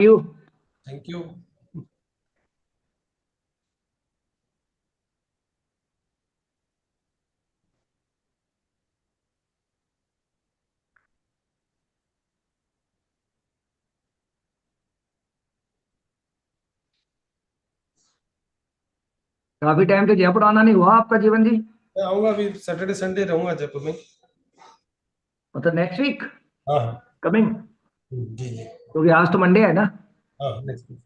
You. Thank you. काफी time से जयपुर आना नहीं हुआ आपका जीवन जी। मैं आऊंगा अभी सैटरडे संडे रहूंगा जयपुर में। मतलब नेक्स्ट वीक हाँ हाँ कमिंग, जी जी क्योंकि आज तो मंडे है ना। हाँ next week.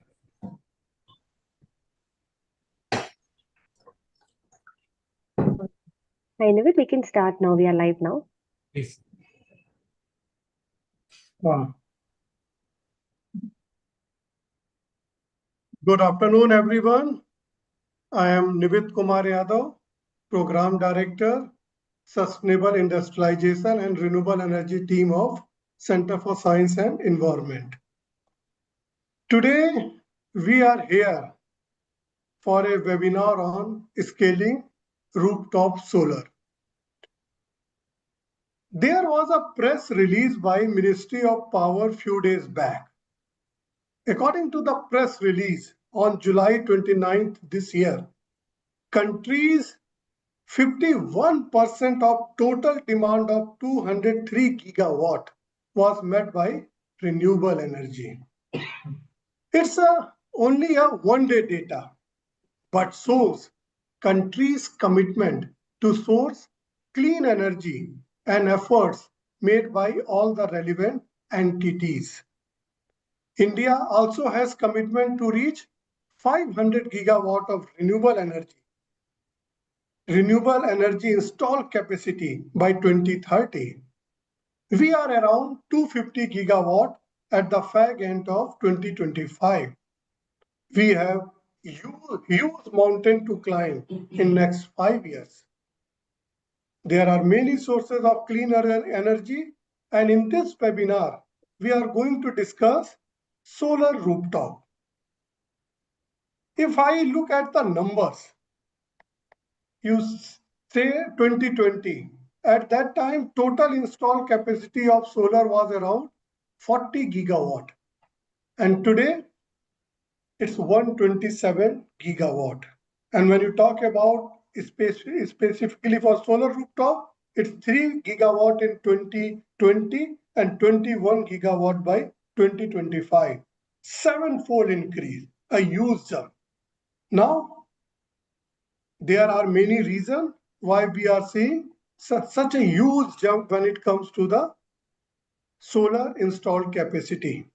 I know it. We can start now. We are live now. Please. Good afternoon, everyone. I am Nivit Kumar Yadav, Program Director, Sustainable Industrialization and Renewable Energy Team of Center for Science and Environment. Today, we are here for a webinar on scaling rooftop solar. There was a press release by Ministry of Power few days back. According to the press release on July 29th this year, countries 51% of total demand of 203 gigawatt was met by renewable energy. It's only a one-day data, but shows countries' commitment to source clean energy and efforts made by all the relevant entities. India also has commitment to reach 500 gigawatt of renewable energy installed capacity by 2030. We are around 250 gigawatt at the fag end of 2025. We have huge mountain to climb in next 5 years. There are many sources of clean energy, and in this webinar, we are going to discuss solar rooftop. If I look at the numbers, you say 2020, at that time, total installed capacity of solar was around 40 gigawatt. And today, it's 127 gigawatt. And when you talk about specifically for solar rooftop, it's 3 gigawatt in 2020 and 21 gigawatt by 2025. Sevenfold increase, a huge jump. Now, there are many reasons why we are seeing such a huge jump when it comes to the solar installed capacity.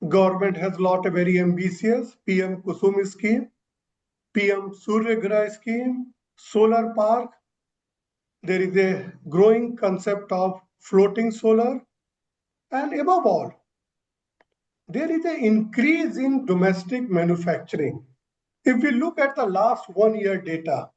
Government has lot of very ambitious PM Kusum scheme, PM Surya Ghar scheme, solar park. There is a growing concept of floating solar, and above all, there is an increase in domestic manufacturing. If we look at the last 1 year data,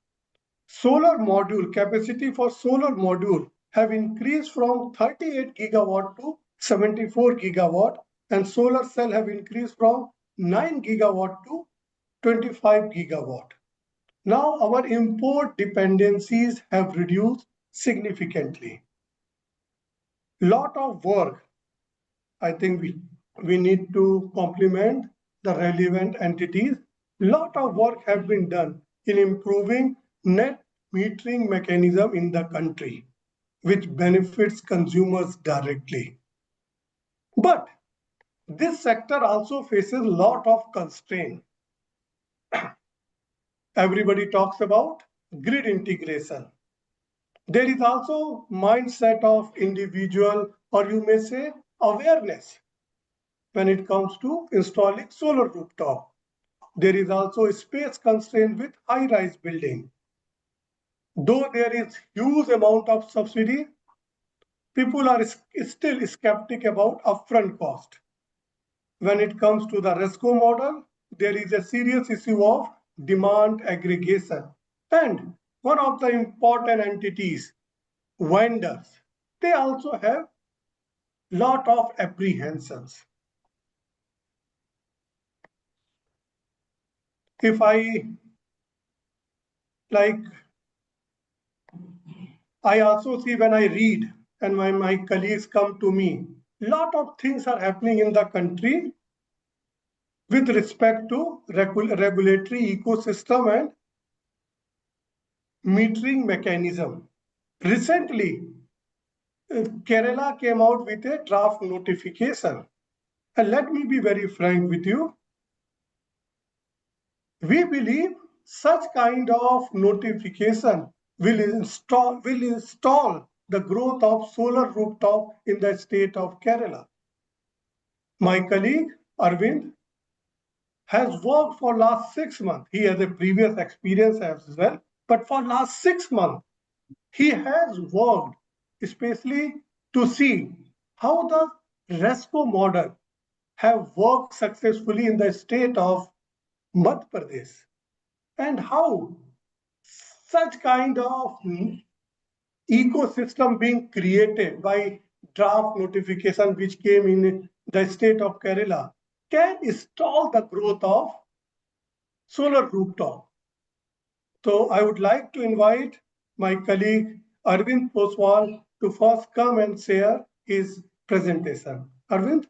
solar module capacity for solar module have increased from 38 gigawatt to 74 gigawatt, and solar cell have increased from 9 gigawatt to 25 gigawatt. Now our import dependencies have reduced significantly. Lot of work, I think we need to compliment the relevant entities. Lot of work have been done in improving net metering mechanism in the country, which benefits consumers directly. But this sector also faces a lot of constraint. Everybody talks about grid integration. There is also mindset of individual, or you may say awareness, when it comes to installing solar rooftop. There is also a space constraint with high-rise building. Though there is huge amount of subsidy, people are still skeptic about upfront cost. When it comes to the RESCO model, there is a serious issue of demand aggregation. And one of the important entities, vendors, they also have lot of apprehensions. If I also see when I read and when my colleagues come to me, lot of things are happening in the country with respect to regulatory ecosystem and metering mechanism. Recently, Kerala came out with a draft notification. And let me be very frank with you. We believe such kind of notification will install the growth of solar rooftop in the state of Kerala. My colleague Arvind has worked for last 6 months. He has a previous experience as well, but for last 6 months, he has worked especially to see how the RESCO model have worked successfully in the state of Madhya Pradesh and how such kind of ecosystem being created by draft notification which came in the state of Kerala can stall the growth of solar rooftop. So I would like to invite my colleague Arvind Poswal to first come and share his presentation. Arvind?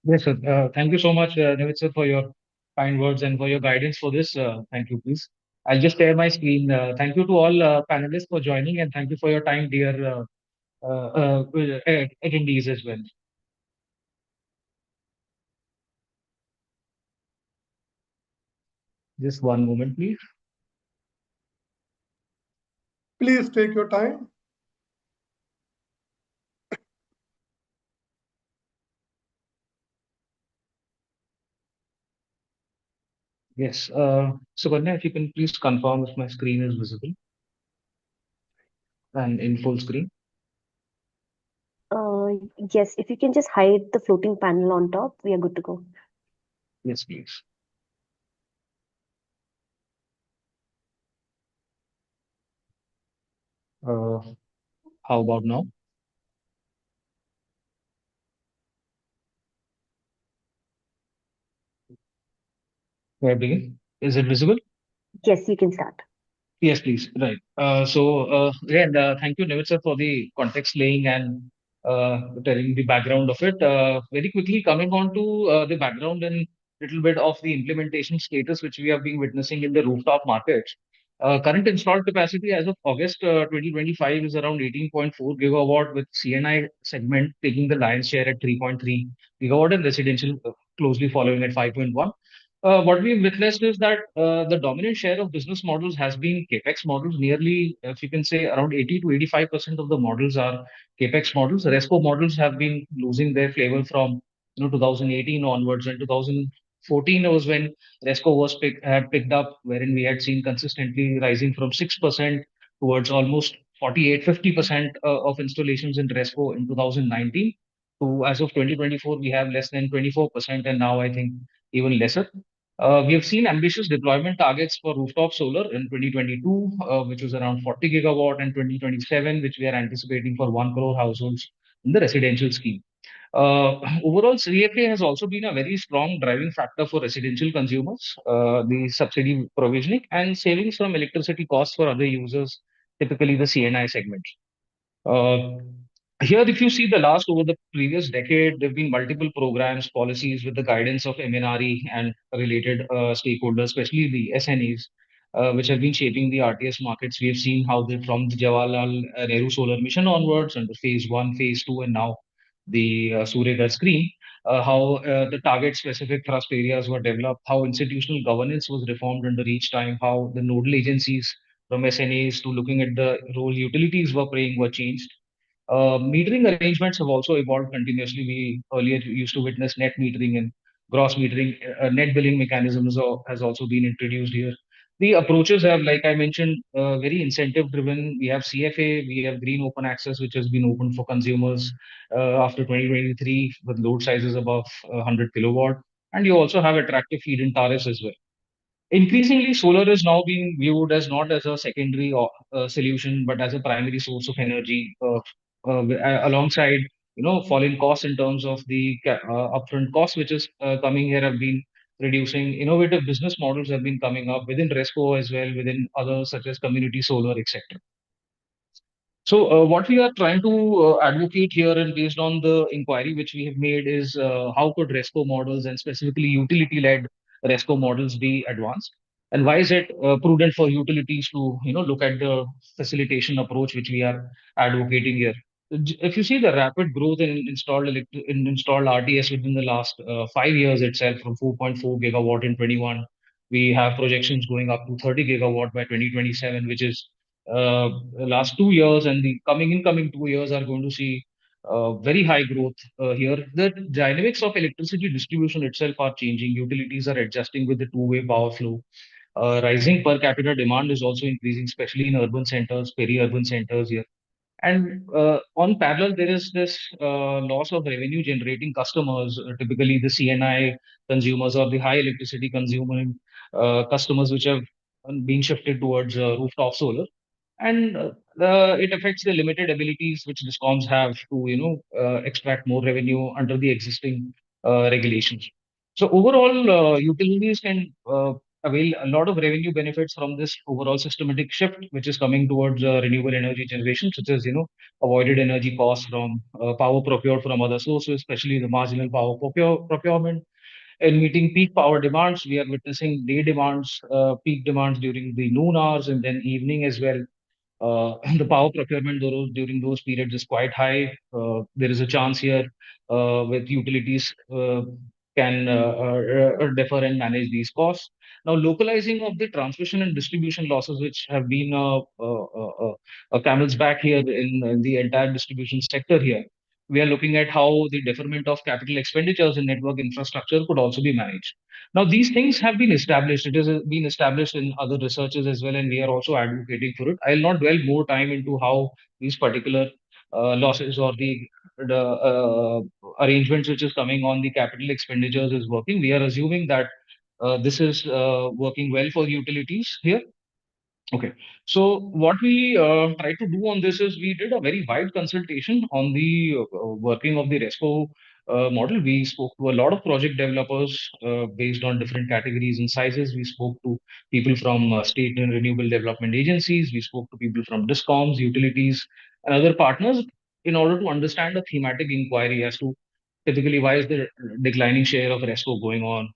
Yes, sir. Thank you so much, Navid sir, for your kind words and for your guidance for this. Thank you, please. I'll just share my screen. Thank you to all panelists for joining, and thank you for your time, dear attendees as well. Just one moment, please. Please take your time. Yes. Sukanya, if you can please confirm if my screen is visible and in full screen. Yes, if you can just hide the floating panel on top, we are good to go. Yes, please. How about now? May I begin? Is it visible? Yes, you can start. Yes, please. Right. Again, thank you, Navid sir, for the context laying and telling the background of it. Very quickly, coming on to the background and little bit of the implementation status which we have been witnessing in the rooftop market. Current installed capacity as of August 2025 is around 18.4 gigawatt, with CNI segment taking the lion's share at 3.3 gigawatt and residential closely following at 5.1. What we've witnessed is that the dominant share of business models has been capex models. Nearly, if you can say, around 80 to 85% of the models are capex models. Resco models have been losing their flavor from 2018 onwards, and 2014 was when Resco had picked up, wherein we had seen consistently rising from 6% towards almost 48-50% of installations in Resco in 2019. To as of 2024, we have less than 24%, and now I think even lesser. We have seen ambitious deployment targets for rooftop solar in 2022, which was around 40 gigawatt, and 2027, which we are anticipating for 1 crore households in the residential scheme. Overall, CFA has also been a very strong driving factor for residential consumers, the subsidy provisioning and savings from electricity costs for other users, typically the CNI segment. Uh, Here, if you see the last over the previous decade, there have been multiple programs, policies with the guidance of MNRE and related stakeholders, especially the SNEs, which have been shaping the RTS markets. We have seen how they, from the Jawaharlal Nehru Solar Mission onwards, and the phase one, phase two, and now the Surya Ghar scheme, how the target specific thrust areas were developed, how institutional governance was reformed under each time, how the nodal agencies from SNAs to looking at the role utilities were playing were changed. Metering arrangements have also evolved continuously. We earlier used to witness net metering and gross metering. Net billing mechanisms has also been introduced here. The approaches have, like I mentioned, very incentive driven. We have CFA, we have green open access, which has been opened for consumers after 2023 with load sizes above 100 kilowatt. And you also have attractive feed-in tariffs as well. Increasingly, solar is now being viewed as not as a secondary solution, but as a primary source of energy, alongside falling costs in terms of the upfront costs, which is coming here, have been reducing. Innovative business models have been coming up within Resco as well, within others such as community solar, etc. So, what we are trying to advocate here, and based on the inquiry which we have made, is how could RESCO models and specifically utility-led RESCO models be advanced, and why is it prudent for utilities to look at the facilitation approach which we are advocating here. If you see the rapid growth in installed RTS within the last 5 years itself, from 4.4 gigawatt in 21, we have projections going up to 30 gigawatt by 2027, which is the last 2 years, and the incoming 2 years are going to see very high growth here. The dynamics of electricity distribution itself are changing. Utilities are adjusting with the two-way power flow. Rising per capita demand is also increasing, especially in urban centers, peri-urban centers here. And on parallel, there is this loss of revenue generating customers, typically the CNI consumers or the high electricity consuming customers, which have been shifted towards rooftop solar. And it affects the limited abilities which discoms have to extract more revenue under the existing regulations. So overall, utilities can avail a lot of revenue benefits from this overall systematic shift which is coming towards renewable energy generation, such as avoided energy costs from power procured from other sources, especially the marginal power procurement. In meeting peak power demands, we are witnessing day demands, peak demands during the noon hours and then evening as well. The power procurement during those periods is quite high. There is a chance here with utilities can defer and manage these costs. Now, localizing of the transmission and distribution losses, which have been a camel's back here in the entire distribution sector here, we are looking at how the deferment of capital expenditures in network infrastructure could also be managed. Now, these things have been established. It has been established in other researches as well, and we are also advocating for it. I'll not dwell more time into how these particular losses or the arrangements which is coming on the capital expenditures is working. We are assuming that this is working well for utilities here. Okay. So what we tried to do on this is we did a very wide consultation on the working of the RESCO model. We spoke to a lot of project developers based on different categories and sizes. We spoke to people from state and renewable development agencies. We spoke to people from discoms, utilities, and other partners in order to understand a thematic inquiry as to typically why is the declining share of RESCO going on?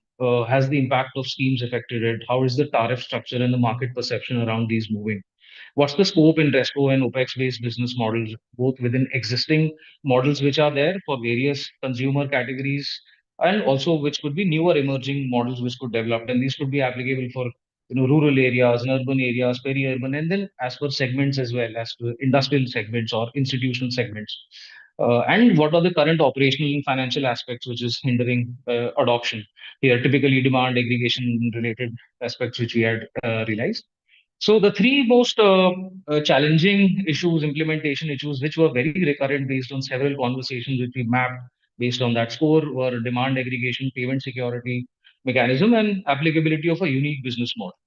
Has the impact of schemes affected it? How is the tariff structure and the market perception around these moving? What's the scope in RESCO and OPEX-based business models, both within existing models which are there for various consumer categories, and also which could be newer emerging models which could develop, and these could be applicable for rural areas and urban areas, peri-urban, and then as per segments as well as to industrial segments or institutional segments. And what are the current operational and financial aspects which is hindering adoption here, typically demand aggregation related aspects which we had realized. So the three most challenging issues, implementation issues, which were very recurrent based on several conversations which we mapped based on that score, were demand aggregation, payment security mechanism, and applicability of a unique business model.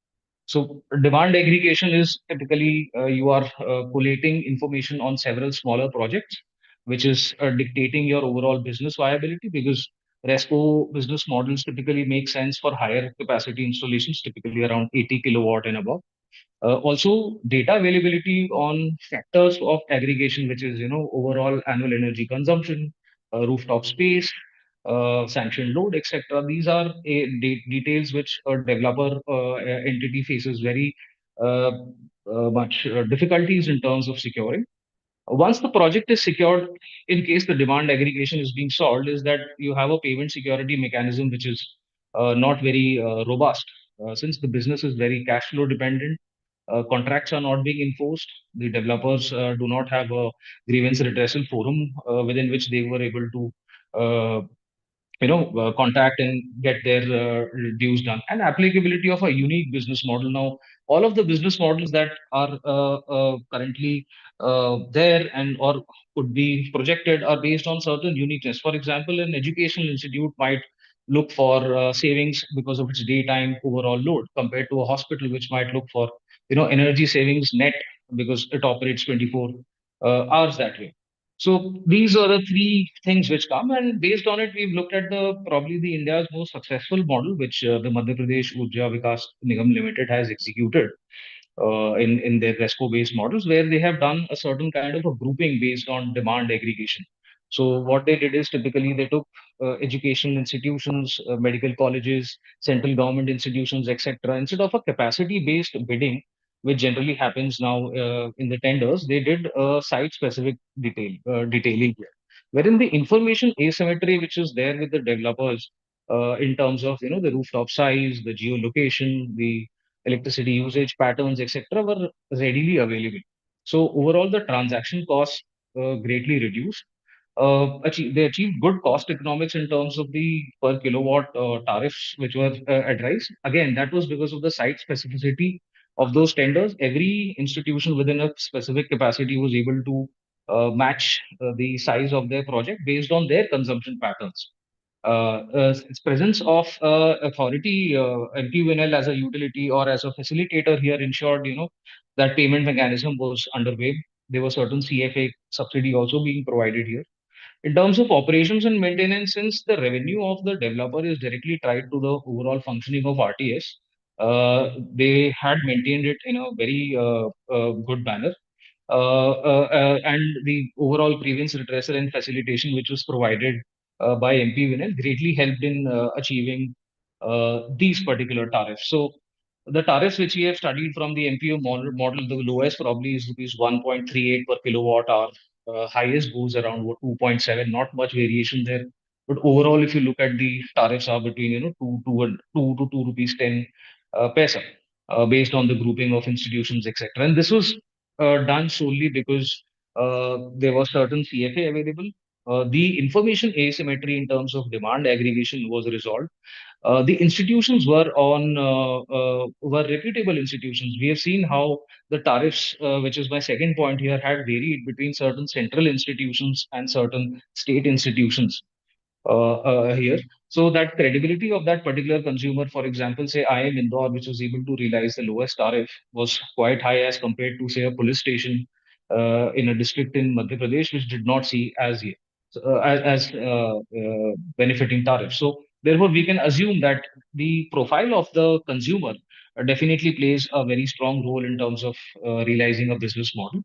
So demand aggregation is typically you are collating information on several smaller projects, which is dictating your overall business viability, because RESCO business models typically make sense for higher capacity installations, typically around 80 kilowatt and above. Also, data availability on factors of aggregation, which is overall annual energy consumption, rooftop space, sanctioned load, etc. These are details which a developer entity faces very uh, much difficulties in terms of securing. Once the project is secured, in case the demand aggregation is being solved, is that you have a payment security mechanism which is not very robust. Since the business is very cash flow dependent, contracts are not being enforced. The developers do not have a grievance redressal forum within which they were able to contact and get their dues done, and applicability of a unique business model. Now, all of the business models that are currently there and or could be projected are based on certain uniqueness. For example, an educational institute might look for savings because of its daytime overall load, compared to a hospital which might look for energy savings net because it operates 24 hours that way. So these are the three things which come, and based on it, we've looked at the probably the India's most successful model, which the Madhya Pradesh Urja Vikas Nigam Limited has executed. in their RESCO-based models, where they have done a certain kind of a grouping based on demand aggregation. So what they did is typically they took educational institutions, medical colleges, central government institutions, etc. Instead of a capacity-based bidding, which generally happens now in the tenders, they did a site-specific detailing here, wherein the information asymmetry which is there with the developers in terms of the rooftop size, the geolocation, the electricity usage patterns, etc., were readily available. So overall, the transaction costs greatly reduced. They achieved good cost economics in terms of the per kilowatt tariffs which were advised. Again, that was because of the site specificity of those tenders. Every institution within a specific capacity was able to match the size of their project based on their consumption patterns. Its presence of authority, MPUNL as a utility or as a facilitator here ensured, that payment mechanism was underway. There was certain CFA subsidy also being provided here. In terms of operations and maintenance, since the revenue of the developer is directly tied to the overall functioning of RTS, they had maintained it in a very good manner. And the overall grievance redressal and facilitation which was provided by MP Vinay greatly helped in achieving these particular tariffs. So the tariffs which we have studied from the MPO model, the lowest probably is rupees 1.38 per kilowatt hour. Highest goes around 2.7, not much variation there. But overall, if you look at the tariffs are between 2 to 2 rupees 10 paisa, based on the grouping of institutions, etc. And this was done solely because there was certain CFA available. The information asymmetry in terms of demand aggregation was resolved. The institutions were reputable institutions. We have seen how the tariffs, which is my second point here, had varied between certain central institutions and certain state institutions here. So that credibility of that particular consumer, for example, say I am Indore, which was able to realize the lowest tariff, was quite high as compared to say a police station in a district in Madhya Pradesh, which did not see as benefiting tariff. So therefore, we can assume that the profile of the consumer definitely plays a very strong role in terms of realizing a business model.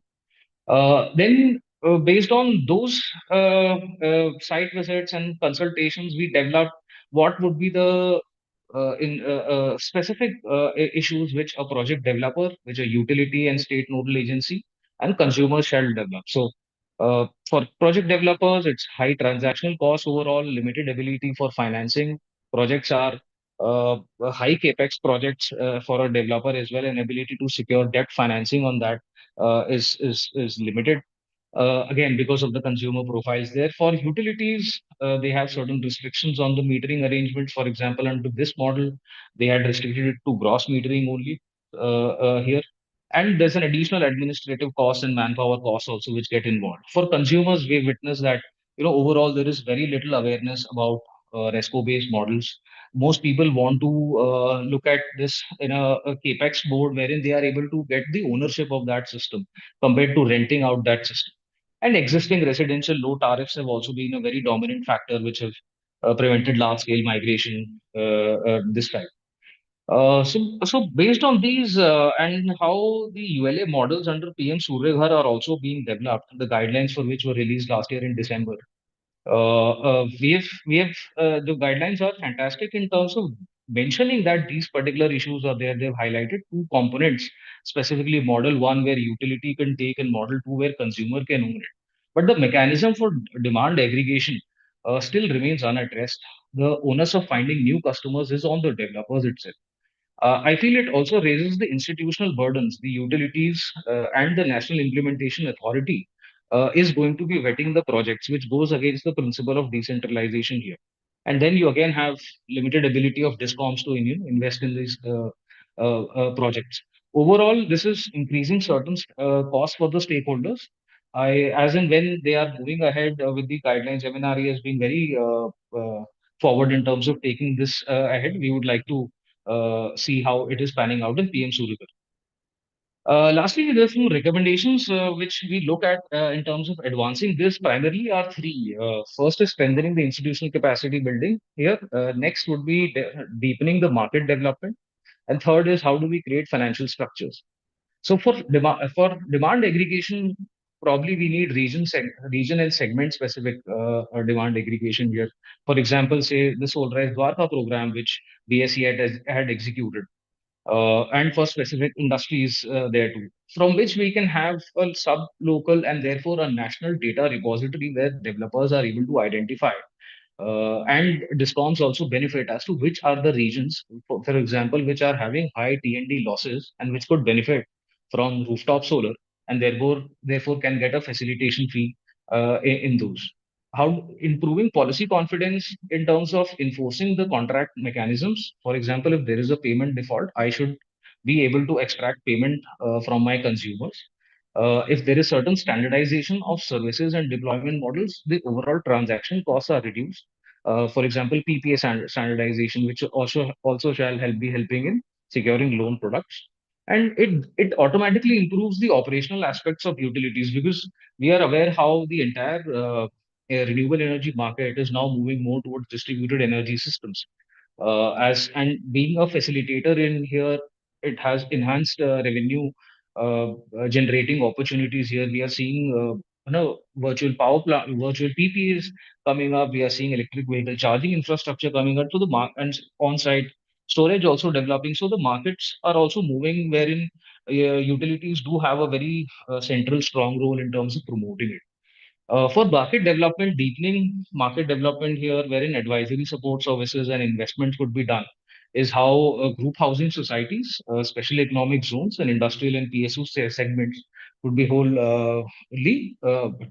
Then, based on those site visits and consultations, we developed what would be the in specific issues which a project developer, which a utility and state nodal agency, and consumers shall develop. So, for project developers, it's high transactional costs overall, limited ability for financing. Projects are high capex projects for a developer as well, and ability to secure debt financing on that is limited. Again, because of the consumer profiles there. For utilities, they have certain restrictions on the metering arrangements. For example, under this model, they had restricted it to gross metering only here. And there's an additional administrative cost and manpower costs also which get involved. For consumers, we've witnessed that overall there is very little awareness about RESCO-based models. Most people want to look at this in a capex mode wherein they are able to get the ownership of that system compared to renting out that system. And existing residential low tariffs have also been a very dominant factor which have prevented large scale migration this time. So based on these and how the ULA models under PM Surya Ghar are also being developed, the guidelines for which were released last year in December, we have the guidelines are fantastic in terms of mentioning that these particular issues are there. They've highlighted two components, specifically model one where utility can take and model two where consumer can own it. But the mechanism for demand aggregation still remains unaddressed. The onus of finding new customers is on the developers itself. I feel it also raises the institutional burdens. The utilities and the National Implementation Authority is going to be vetting the projects, which goes against the principle of decentralization here. And then you again have limited ability of discoms to invest in these projects. Overall, this is increasing certain costs for the stakeholders. As and when they are moving ahead with the guidelines, MNRE has been very forward in terms of taking this ahead. We would like to see how it is panning out in PM Surya. Lastly, there are some recommendations which we look at in terms of advancing this primarily are three. First is strengthening the institutional capacity building here. Next would be deepening the market development. And third is how do we create financial structures. So for demand aggregation, probably we need region and segment specific demand aggregation here. For example, say the Solarized Dwarka program, which BSE had executed, and for specific industries there too, from which we can have a sub-local and therefore a national data repository where developers are able to identify and discoms also benefit as to which are the regions, for example, which are having high T&D losses and which could benefit from rooftop solar and therefore can get a facilitation fee in those. How improving policy confidence in terms of enforcing the contract mechanisms. For example, if there is a payment default, I should be able to extract payment from my consumers. If there is certain standardization of services and deployment models, the overall transaction costs are reduced. For example, PPA standardization, which also shall be helping in securing loan products, and it automatically improves the operational aspects of utilities because we are aware how the entire renewable energy market is now moving more towards distributed energy systems. As and being a facilitator in here, it has enhanced revenue generating opportunities here. We are seeing virtual power plant, virtual PPAs coming up. We are seeing electric vehicle charging infrastructure coming up to the market and on-site storage also developing. So the markets are also moving wherein utilities do have a very central strong role in terms of promoting it. For market development, deepening market development here, wherein advisory support services and investments could be done, is how group housing societies, special economic zones, and industrial and PSU segments could be wholly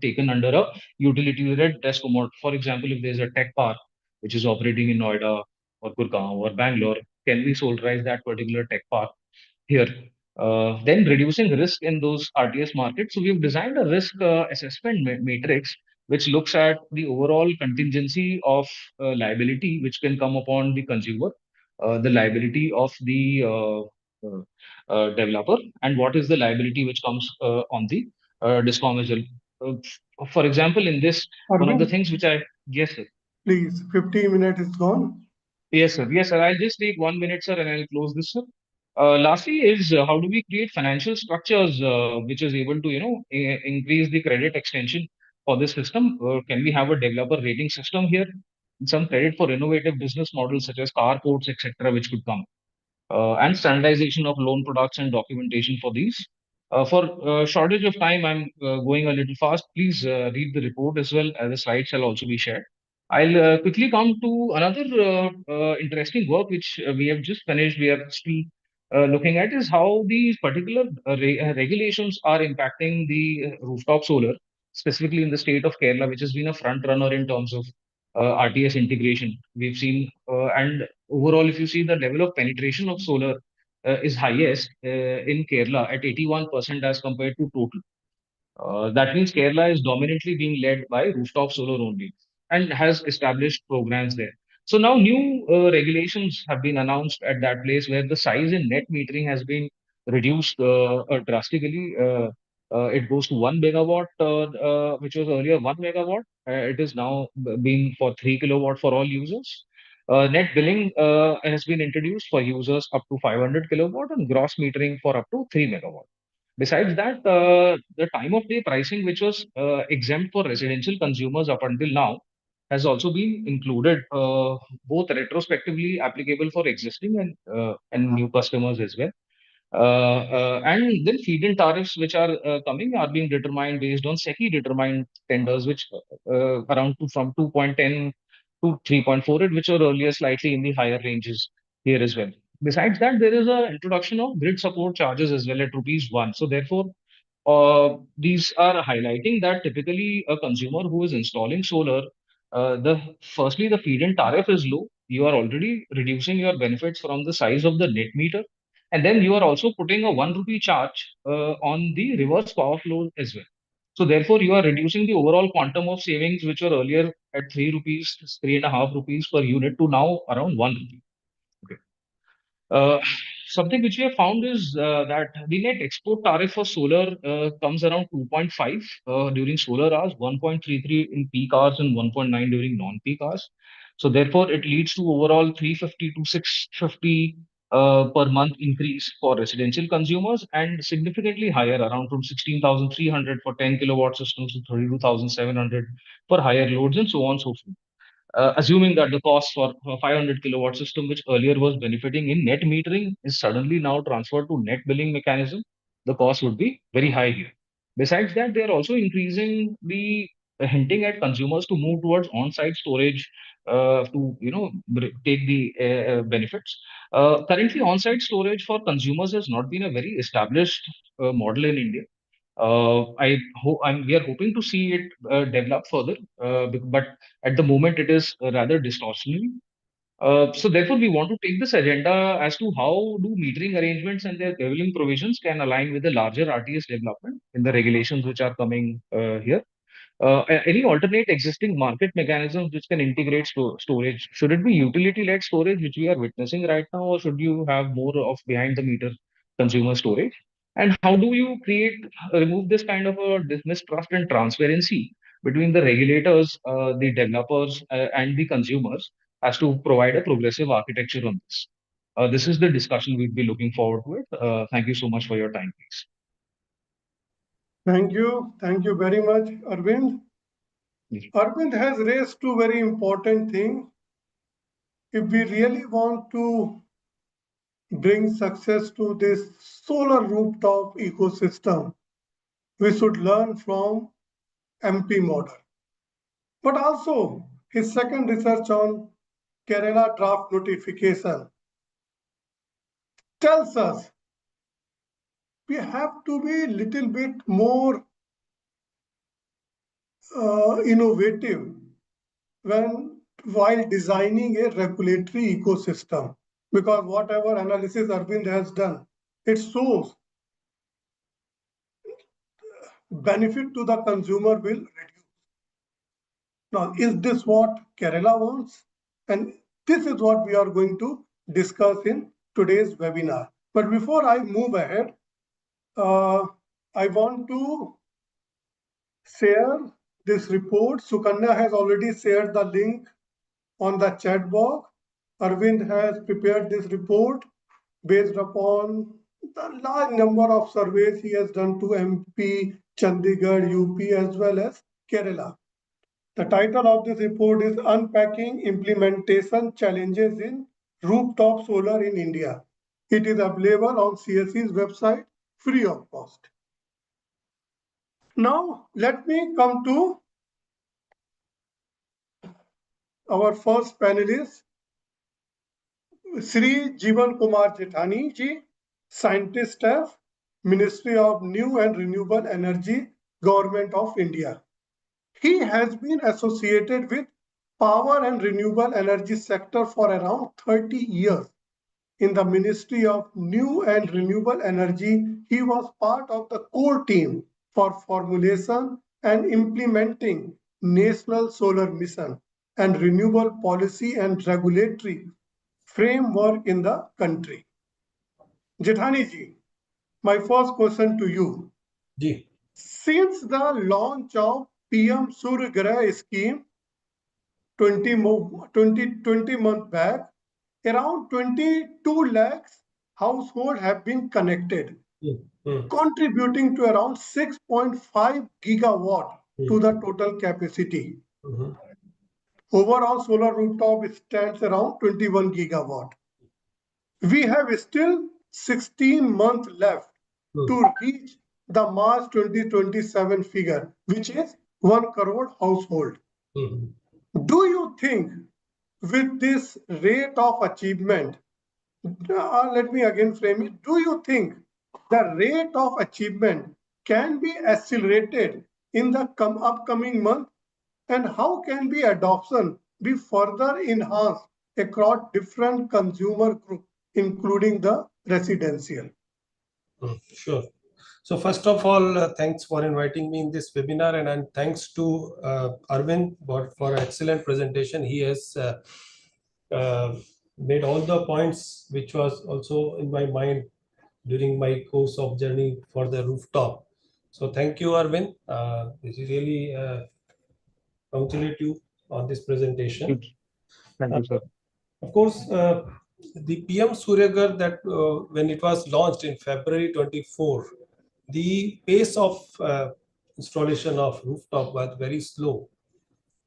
taken under a utility-led desk mode. For example, if there's a tech park which is operating in Noida or Gurgaon or Bangalore, can we solarize that particular tech park here? Then reducing risk in those RTS markets. So we've designed a risk assessment matrix which looks at the overall contingency of liability which can come upon the consumer, the liability of the developer, and what is the liability which comes on the discom as well. For example, in this, one of the Arvind, things which I yes sir. please, 15 minutes is gone. Yes, sir. Yes, sir. I'll just take 1 minute, sir, and I'll close this, sir. Lastly, is how do we create financial structures which is able to, increase the credit extension for this system? Can we have a developer rating system here? Some credit for innovative business models such as carports, etc., which could come and standardization of loan products and documentation for these. For shortage of time, I'm going a little fast. Please read the report as well, as the slides shall also be shared. I'll quickly come to another interesting work which we have just finished. We are still looking at is how these particular regulations are impacting the rooftop solar, specifically in the state of Kerala, which has been a front runner in terms of RTS integration. We've seen, and overall, if you see the level of penetration of solar is highest in Kerala at 81% as compared to total. That means Kerala is dominantly being led by rooftop solar only and has established programs there. So now new regulations have been announced at that place where the size in net metering has been reduced drastically. It goes to 1 megawatt, which was earlier 1 megawatt. It is now being for 3 kilowatt for all users. Net billing has been introduced for users up to 500 kilowatt and gross metering for up to 3 megawatt. Besides that, the time of day pricing, which was exempt for residential consumers up until now, has also been included, both retrospectively applicable for existing and new customers as well. And then feed-in tariffs, which are coming, are being determined based on SECI determined tenders, which from 2.10 to 3.48, which were earlier slightly in the higher ranges here as well. Besides that, there is a introduction of grid support charges as well at rupees 1. So therefore, these are highlighting that typically a consumer who is installing solar, firstly the feed-in tariff is low. You are already reducing your benefits from the size of the net meter, and then you are also putting a 1 rupee charge on the reverse power flow as well. So therefore, you are reducing the overall quantum of savings, which were earlier at 3 rupees, 3.5 rupees per unit, to now around 1 rupee. Okay. Something which we have found is that the net export tariff for solar comes around 2.5 during solar hours, 1.33 in peak hours, and 1.9 during non-peak hours. So therefore, it leads to overall 350 to 650 per month increase for residential consumers, and significantly higher, around from 16,300 for 10 kilowatt systems to 32,700 for higher loads, and so on and so forth. Assuming that the cost for a 500 kilowatt system, which earlier was benefiting in net metering, is suddenly now transferred to net billing mechanism, the cost would be very high here. Besides that, they are also increasing the hinting at consumers to move towards on-site storage to take the benefits. Currently, on-site storage for consumers has not been a very established model in India. We are hoping to see it develop further, but at the moment it is rather distortionary. So therefore, we want to take this agenda as to how do metering arrangements and their leveling provisions can align with the larger RTS development in the regulations which are coming here. Any alternate existing market mechanisms which can integrate storage? Should it be utility-led storage, which we are witnessing right now, or should you have more of behind-the-meter consumer storage? And how do you remove this kind of a mistrust and transparency between the regulators, the developers, and the consumers as to provide a progressive architecture on this? This is the discussion we'd be looking forward to it. Thank you so much for your time, please. Thank you. Thank you very much, Arvind. Yes. Arvind has raised two very important things. If we really want to bring success to this solar rooftop ecosystem, we should learn from MP model. But also his second research on Kerala draft notification tells us we have to be a little bit more innovative while designing a regulatory ecosystem, because whatever analysis Arvind has done, it shows benefit to the consumer will reduce. Now, is this what Kerala wants? And this is what we are going to discuss in today's webinar. But before I move ahead, I want to share this report. Sukanya has already shared the link on the chat box. Arvind has prepared this report based upon the large number of surveys he has done to MP, Chandigarh, UP, as well as Kerala. The title of this report is Unpacking Implementation Challenges in Rooftop Solar in India. It is available on CSE's website free of cost. Now, let me come to our first panelist, Sri Jeevan Kumar Jethani ji, Scientist Staff, Ministry of New and Renewable Energy, Government of India. He has been associated with power and renewable energy sector for around 30 years. In the Ministry of New and Renewable Energy, he was part of the core team for formulation and implementing National Solar Mission and renewable policy and regulatory framework in the country. Jethani ji, my first question to you. Ji. Since the launch of PM Surya Ghar scheme 20 months back, around 22 lakhs households have been connected, contributing to around 6.5 gigawatt to the total capacity. Overall, solar rooftop stands around 21 gigawatt. We have still 16 months left to reach the March 2027 figure, which is 1 crore household. Do you think with this rate of achievement, let me again frame it, do you think the rate of achievement can be accelerated in the upcoming month? And how can the adoption be further enhanced across different consumer groups, including the residential? Sure. So first of all, thanks for inviting me in this webinar, and thanks to Arvind for excellent presentation. He has made all the points which was also in my mind during my course of journey for the rooftop. So thank you, Arvind. This is really congratulate you on this presentation. Thank you, sir. Of course, the PM Suryagar that when it was launched in February 24, the pace of installation of rooftop was very slow,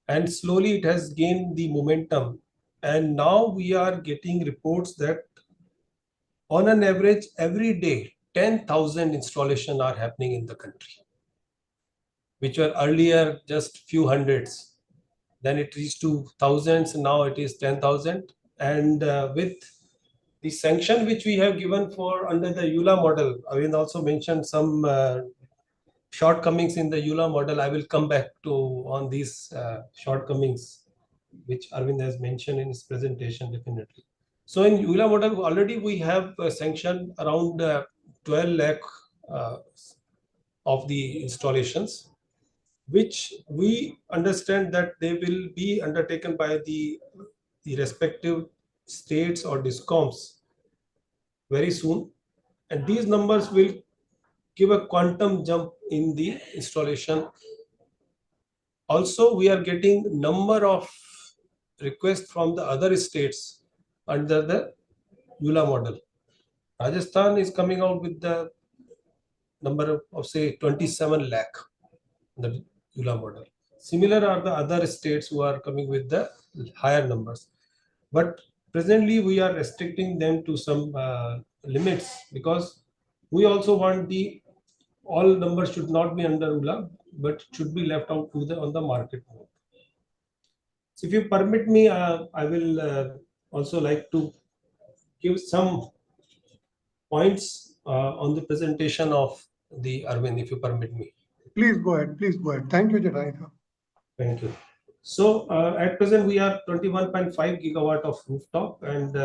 and slowly it has gained the momentum. And now we are getting reports that on an average every day 10,000 installation are happening in the country, which were earlier just few hundreds. Then it reached to thousands, now it is 10,000. And with the sanction which we have given for under the EULA model, I will also mention some shortcomings in the EULA model. I will come back to on these shortcomings which Arvind has mentioned in his presentation definitely. So in EULA model already we have sanctioned around 12 lakh of the installations, which we understand that they will be undertaken by the respective states or discoms very soon, and these numbers will give a quantum jump in the installation. Also, we are getting number of requests from the other states under the EULA model. Rajasthan is coming out with the number of say 27 lakh, the EULA model. Similar are the other states who are coming with the higher numbers. But presently we are restricting them to some limits, because we also want the all numbers should not be under EULA, but should be left out to the on the market mode. So if you permit me, I will also like to give some points on the presentation of the Arvind, if you permit me. Please go ahead. Please go ahead. Thank you, Jataika. Thank you. So at present we are 21.5 gigawatt of rooftop, and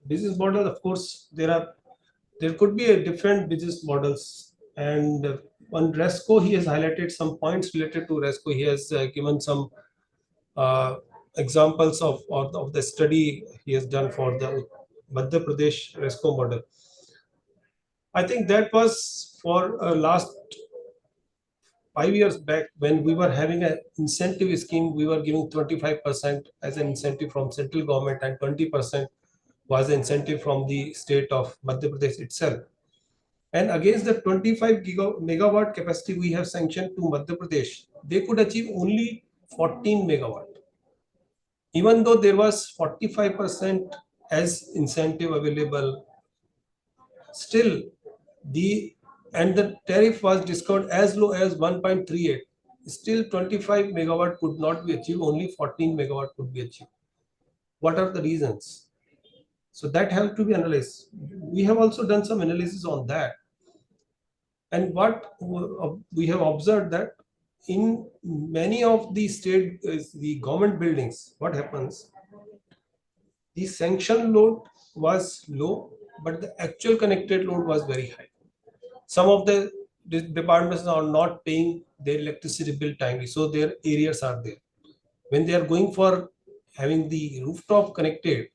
business model, of course, there could be a different business models. And on RESCO, he has highlighted some points related to RESCO. He has given some examples of the study he has done for the Madhya Pradesh RESCO model. I think that was for last 5 years back, when we were having an incentive scheme. We were giving 25% as an incentive from central government, and 20% was an incentive from the state of Madhya Pradesh itself. And against the 25 megawatt capacity we have sanctioned to Madhya Pradesh, they could achieve only 14 megawatt. Even though there was 45% as incentive available, still the tariff was discounted as low as 1.38. Still 25 megawatt could not be achieved, only 14 megawatt could be achieved. What are the reasons? So that have to be analyzed. We have also done some analysis on that. And what we have observed that in many of the state, the government buildings, what happens? The sanction load was low, but the actual connected load was very high. Some of the departments are not paying their electricity bill timely, so their arrears are there. When they are going for having the rooftop connected,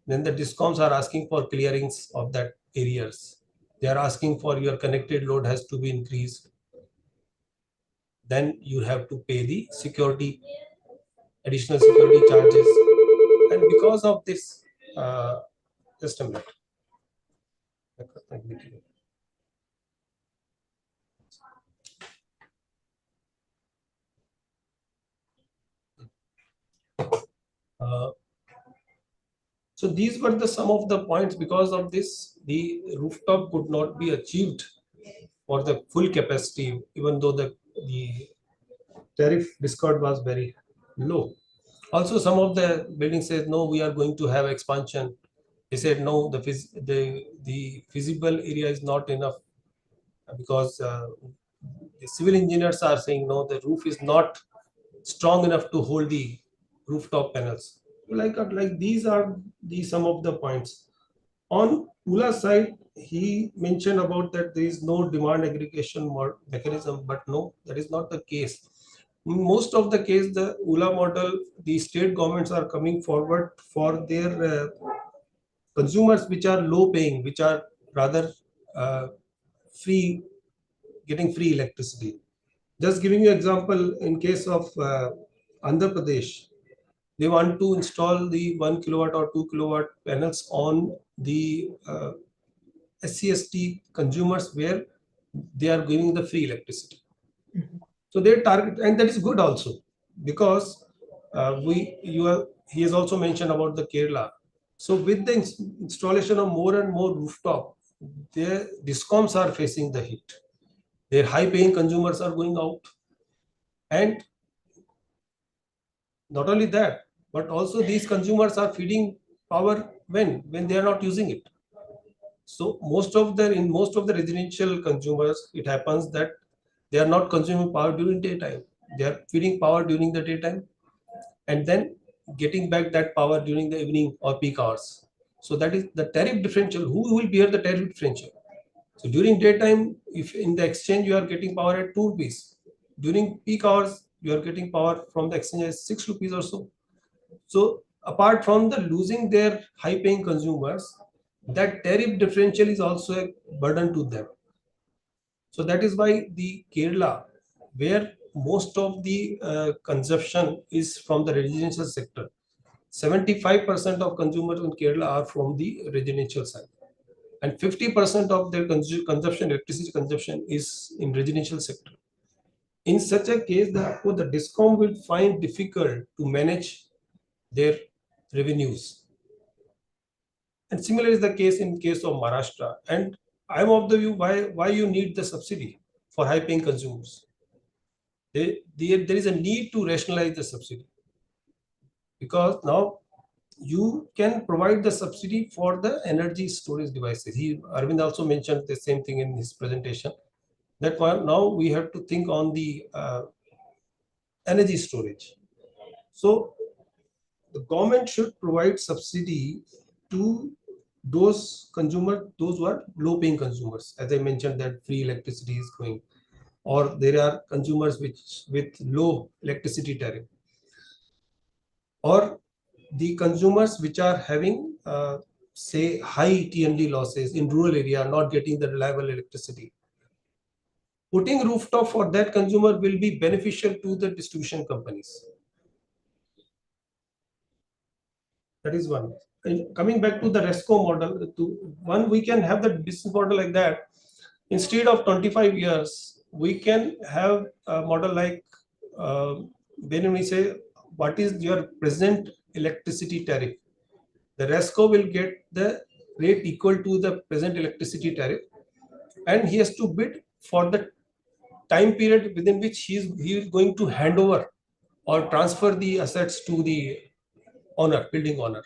then the discoms are asking for clearings of that arrears. They are asking for your connected load has to be increased. Then you have to pay the security, additional security charges. And because of this, just a minute. So these were some of the points. Because of this, the rooftop could not be achieved for the full capacity, even though the tariff discount was very low. Also, some of the buildings said, no, we are going to have expansion. They said, no, the feasible area is not enough, because the civil engineers are saying, no, the roof is not strong enough to hold the rooftop panels. Like these are some of the points. On ULA side, he mentioned about that there is no demand aggregation mechanism, but no, that is not the case. In most of the case, the ULA model, the state governments are coming forward for their consumers which are low paying, which are rather free, getting free electricity. Just giving you example, in case of Andhra Pradesh, they want to install the 1 kilowatt or 2 kilowatt panels on the SCST consumers where they are giving the free electricity. So they target, and that is good also, because he has also mentioned about the Kerala. So with the installation of more and more rooftop, their discoms are facing the heat. Their high-paying consumers are going out, and not only that, but also these consumers are feeding power when they are not using it. So in most of the residential consumers, it happens that they are not consuming power during daytime. They are feeding power during the daytime, and then getting back that power during the evening or peak hours. So that is the tariff differential. Who will bear the tariff differential? So during daytime, if in the exchange you are getting power at 2 rupees, during peak hours you are getting power from the exchange at 6 rupees or so. So apart from the losing their high-paying consumers, that tariff differential is also a burden to them. So that is why the Kerala, where most of the consumption is from the residential sector, 75% of consumers in Kerala are from the residential side, and 50% of their consumption, electricity consumption, is in residential sector. In such a case, the DISCOM will find difficult to manage their revenues. And similar is the case in case of Maharashtra. And I'm of the view why you need the subsidy for high-paying consumers. There is a need to rationalize the subsidy, because now you can provide the subsidy for the energy storage devices. Arvind also mentioned the same thing in his presentation, that now we have to think on the energy storage. So the government should provide subsidy to those consumers, those who are low-paying consumers. As I mentioned, that free electricity is going, or there are consumers with low electricity tariff, or the consumers which are having say high TND losses in rural area, not getting the reliable electricity. Putting rooftop for that consumer will be beneficial to the distribution companies. That is one. And coming back to the RESCO model, we can have the business model like that. Instead of 25 years, we can have a model like when we say what is your present electricity tariff, the RESCO will get the rate equal to the present electricity tariff, and he has to bid for the time period within which he is going to hand over or transfer the assets to the building owner.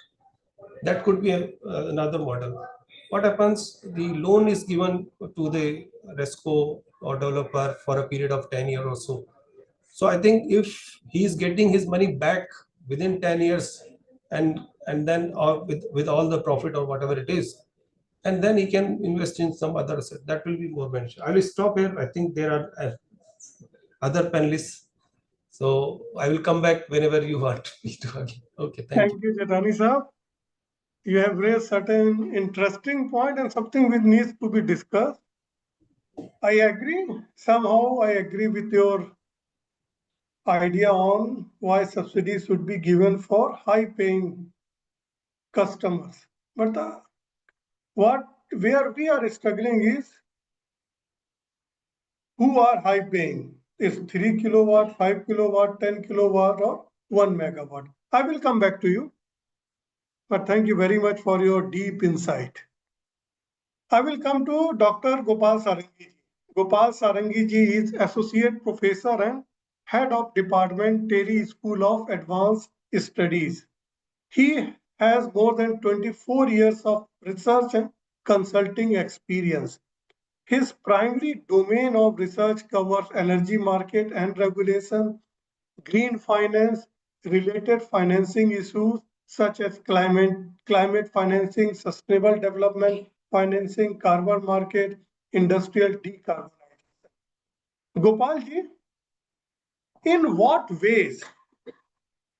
That could be another model. What happens? The loan is given to the RESCO or developer for a period of 10 years or so. So I think if he is getting his money back within 10 years, and then with all the profit or whatever it is, and then he can invest in some other asset, that will be more beneficial. I will stop here. I think there are other panelists, so I will come back whenever you want me to again. Okay, thank you. Thank you, Jatani sir. You have raised certain interesting point and something which needs to be discussed. I agree. Somehow I agree with your idea on why subsidies should be given for high-paying customers. But where we are struggling is who are high-paying. Is 3 kilowatt, 5 kilowatt, 10 kilowatt, or 1 megawatt? I will come back to you. But thank you very much for your deep insight. I will come to Dr. Gopal Sarangi. Gopal Sarangi ji is Associate Professor and Head of Department, Terry School of Advanced Studies. He has more than 24 years of research and consulting experience. His primary domain of research covers energy market and regulation, green finance, related financing issues such as climate financing, sustainable development financing, carbon market, industrial decarbonization. Gopalji, in what ways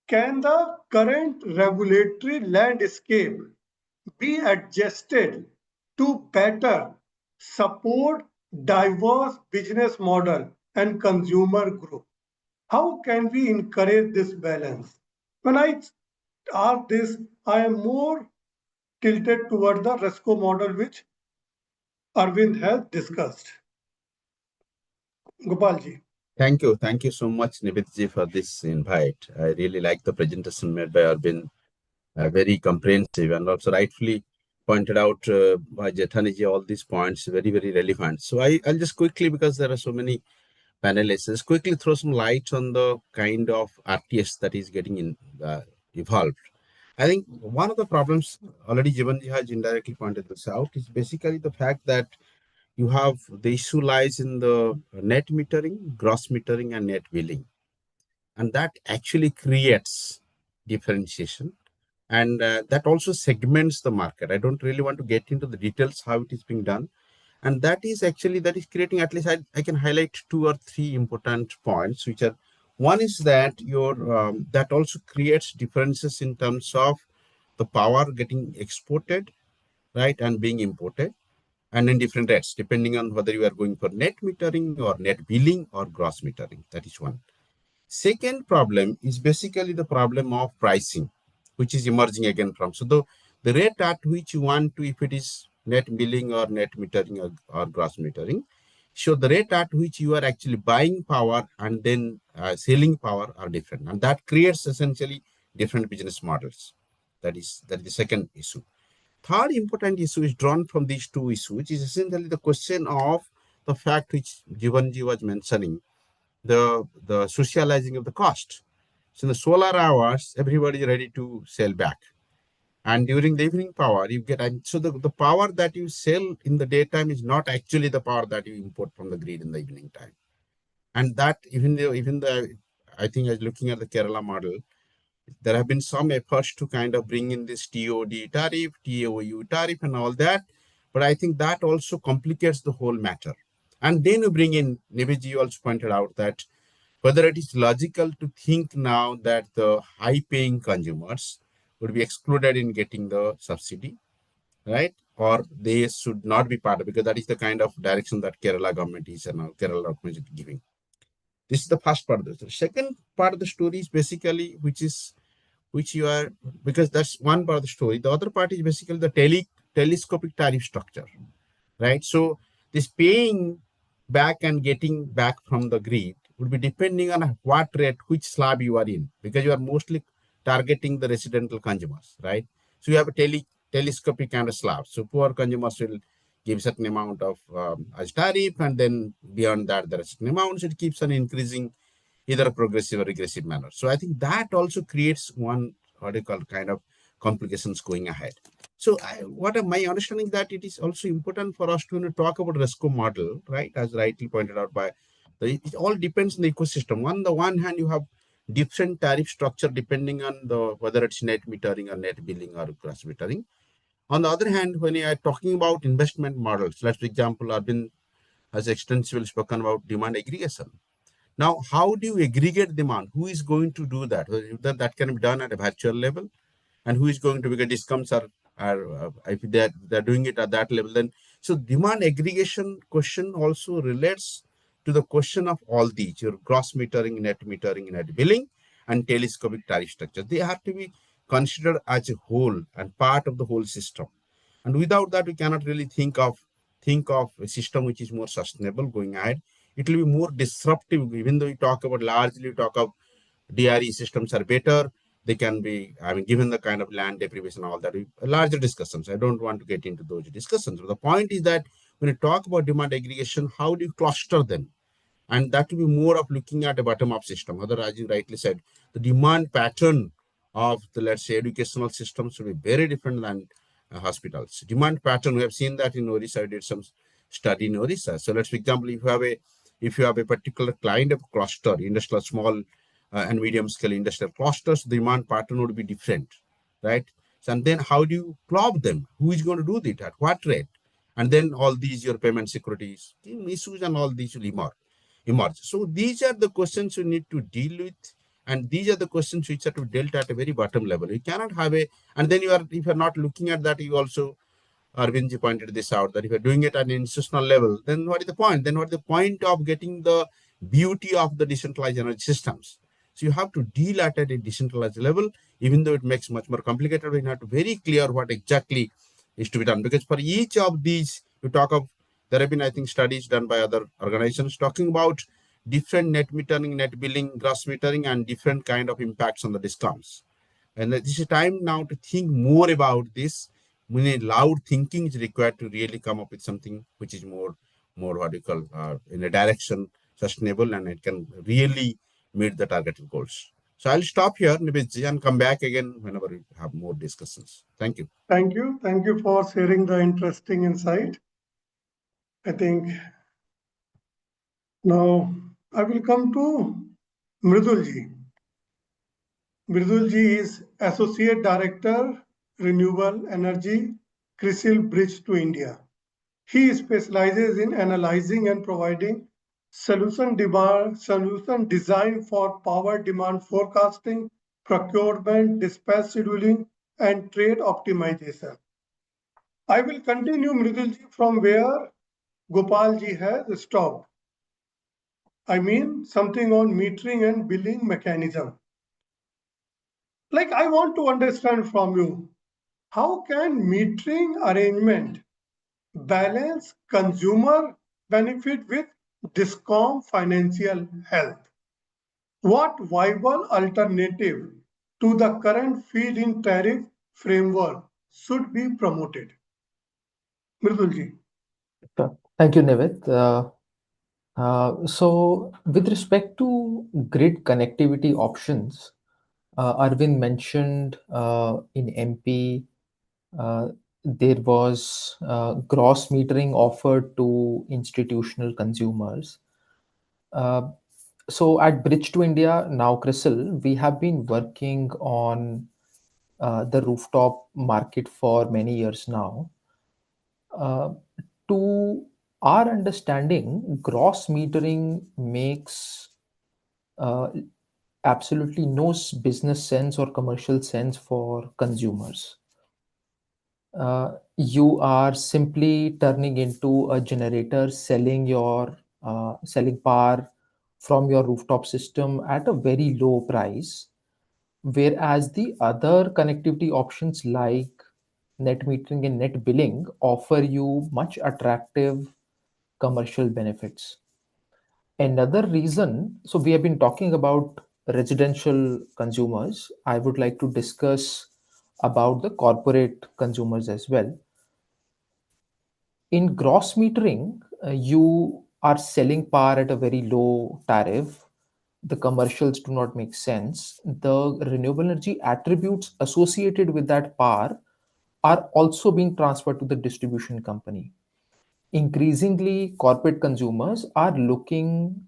can the current regulatory landscape be adjusted to better support diverse business model and consumer group? How can we encourage this balance? When I I am more tilted toward the RESCO model, which Arvind has discussed. Gopalji. Thank you. Thank you so much, Nibitji, for this invite. I really like the presentation made by Arvind, very comprehensive and also rightfully pointed out by Jethaniji, all these points, very, very relevant. So I'll just quickly, because there are so many panelists, just quickly throw some light on the kind of RTS that is getting evolved. I think one of the problems, already Jivanji has indirectly pointed this out, is basically the fact that you have the issue lies in the net metering, gross metering, and net billing. And that actually creates differentiation. And that also segments the market. I don't really want to get into the details how it is being done. And that is creating, at least I can highlight 2 or 3 important points, which are, one is that that also creates differences in terms of the power getting exported, right, and being imported, and in different rates, depending on whether you are going for net metering or net billing or gross metering. That is one. Second problem is basically the problem of pricing, which is emerging again from. So the rate at which you want to, if it is net billing or net metering or gross metering, so the rate at which you are actually buying power and then selling power are different. And that creates essentially different business models. That is the second issue. Third important issue is drawn from these 2 issues, which is essentially the question of the fact which Jivanji was mentioning, the socializing of the cost. So in the solar hours, everybody is ready to sell back. And during the evening power, you get, and so the power that you sell in the daytime is not actually the power that you import from the grid in the evening time. And that even the I think I was looking at the Kerala model, there have been some efforts to kind of bring in this TOD tariff, TOU tariff and all that. But I think that also complicates the whole matter. And then you bring in, Nibiji also pointed out that whether it is logical to think now that the high-paying consumers would be excluded in getting the subsidy, right? Or they should not be part of it, because that is the kind of direction that Kerala government is giving. This is the first part of the story. Second part of the story is basically, because that's one part of the story. The other part is basically the telescopic tariff structure, right? So this paying back and getting back from the grid would be depending on what rate, which slab you are in, because you are mostly targeting the residential consumers, right? So you have a telescopic kind of slab. So poor consumers will give certain amount of as tariff, and then beyond that, there are certain amounts. It keeps on increasing, either a progressive or regressive manner. So I think that also creates one, what you call, kind of complications going ahead. So my understanding is that it is also important for us to talk about RESCO model, right? As rightly pointed out by, it all depends on the ecosystem. On the one hand, you have different tariff structure depending on whether it's net metering or net billing or gross metering. On the other hand, when you are talking about investment models, let's for example, Arvind has extensively spoken about demand aggregation. Now, how do you aggregate demand? Who is going to do that? That can be done at a virtual level, and who is going to, because discounts are if they're doing it at that level, then so demand aggregation question also relates to the question of all these, your gross metering, net billing, and telescopic tariff structure. They have to be considered as a whole and part of the whole system. And without that, we cannot really think of a system which is more sustainable going ahead. It will be more disruptive, even though we talk of DRE systems are better. They can be, given the kind of land deprivation and all that, larger discussions. I don't want to get into those discussions. But the point is that when you talk about demand aggregation, how do you cluster them? And that will be more of looking at a bottom-up system. Otherwise, as you rightly said, the demand pattern of the, let's say, educational systems will be very different than hospitals. Demand pattern, we have seen that in Orissa. I did some study in Orissa. So let's, for example, if you have a particular kind of cluster, industrial small and medium scale industrial clusters, the demand pattern would be different, right? So, and then how do you club them? Who is going to do that? At what rate? And then all these, your payment securities issues and all these will emerge. So these are the questions you need to deal with. And these are the questions which are to be dealt at a very bottom level. You cannot have and then if you're not looking at that, you also, Arvindji pointed this out, that if you're doing it at an institutional level, then what is the point? Then what is the point of getting the beauty of the decentralized energy systems? So you have to deal at a decentralized level. even though it makes much more complicated, we have to very clear what exactly is to be done. Because for each of these, you talk of, there have been, I think, studies done by other organizations talking about different net metering, net billing, gross metering, and different kind of impacts on the discounts. And this is time now to think more about this. When a loud thinking is required to really come up with something which is more what you call in a direction sustainable, and it can really meet the targeted goals. So I'll stop here, Nibitji, and come back again whenever we have more discussions. Thank you. Thank you. Thank you for sharing the interesting insight. I think now I will come to Mridulji. Mridulji is Associate Director, Renewable Energy, CRISIL Bridge to India. He specializes in analyzing and providing solution design for power demand forecasting, procurement, dispatch scheduling, and trade optimization. I will continue, Mridulji, from where Gopalji has stopped. I mean, something on metering and billing mechanism. Like, I want to understand from you, how can metering arrangement balance consumer benefit with DISCOM financial health? What viable alternative to the current feed-in tariff framework should be promoted? Mridulji. Sure. Thank you, Nivit. So with respect to grid connectivity options, Arvind mentioned in MP there was gross metering offered to institutional consumers. So at Bridge to India, now CRISIL, we have been working on the rooftop market for many years now. To our understanding, gross metering makes absolutely no business sense or commercial sense for consumers. You are simply turning into a generator, selling power from your rooftop system at a very low price, whereas the other connectivity options like net metering and net billing offer you much attractive commercial benefits. Another reason, so we have been talking about residential consumers. I would like to discuss about the corporate consumers as well. In gross metering, you are selling power at a very low tariff. The commercials do not make sense. The renewable energy attributes associated with that power are also being transferred to the distribution company. Increasingly, corporate consumers are looking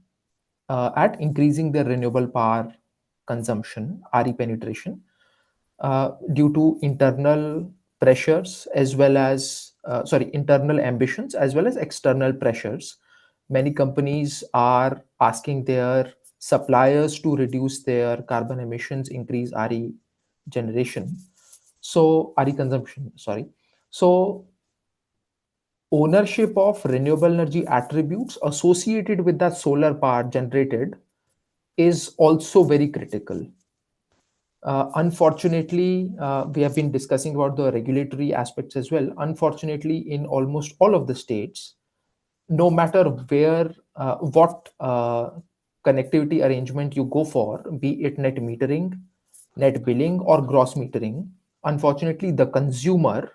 at increasing their renewable power consumption, RE penetration, due to internal pressures as well as internal ambitions as well as external pressures. Many companies are asking their suppliers to reduce their carbon emissions, increase RE generation. So RE consumption, sorry. So ownership of renewable energy attributes associated with that solar power generated is also very critical. Unfortunately, we have been discussing about the regulatory aspects as well. Unfortunately, in almost all of the states, no matter what connectivity arrangement you go for, be it net metering, net billing, or gross metering, unfortunately, the consumer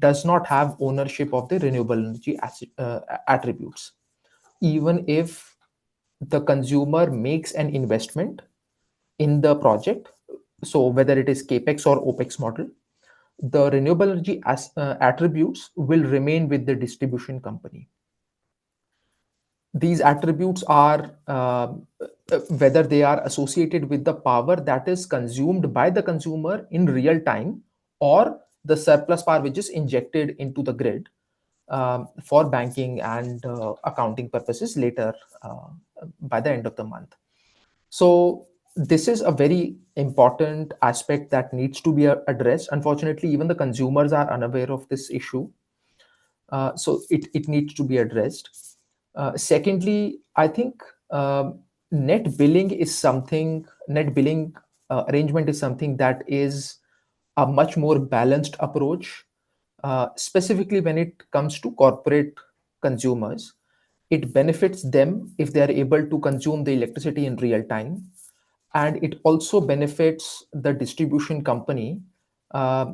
does not have ownership of the renewable energy attributes. Even if the consumer makes an investment in the project, so whether it is capex or opex model, the renewable energy attributes will remain with the distribution company. These attributes are whether they are associated with the power that is consumed by the consumer in real time, or the surplus power which is injected into the grid for banking and accounting purposes later by the end of the month. So this is a very important aspect that needs to be addressed. Unfortunately, even the consumers are unaware of this issue. So it needs to be addressed. Secondly, I think net billing arrangement is something that is a much more balanced approach, specifically when it comes to corporate consumers. It benefits them if they are able to consume the electricity in real time, and it also benefits the distribution company uh,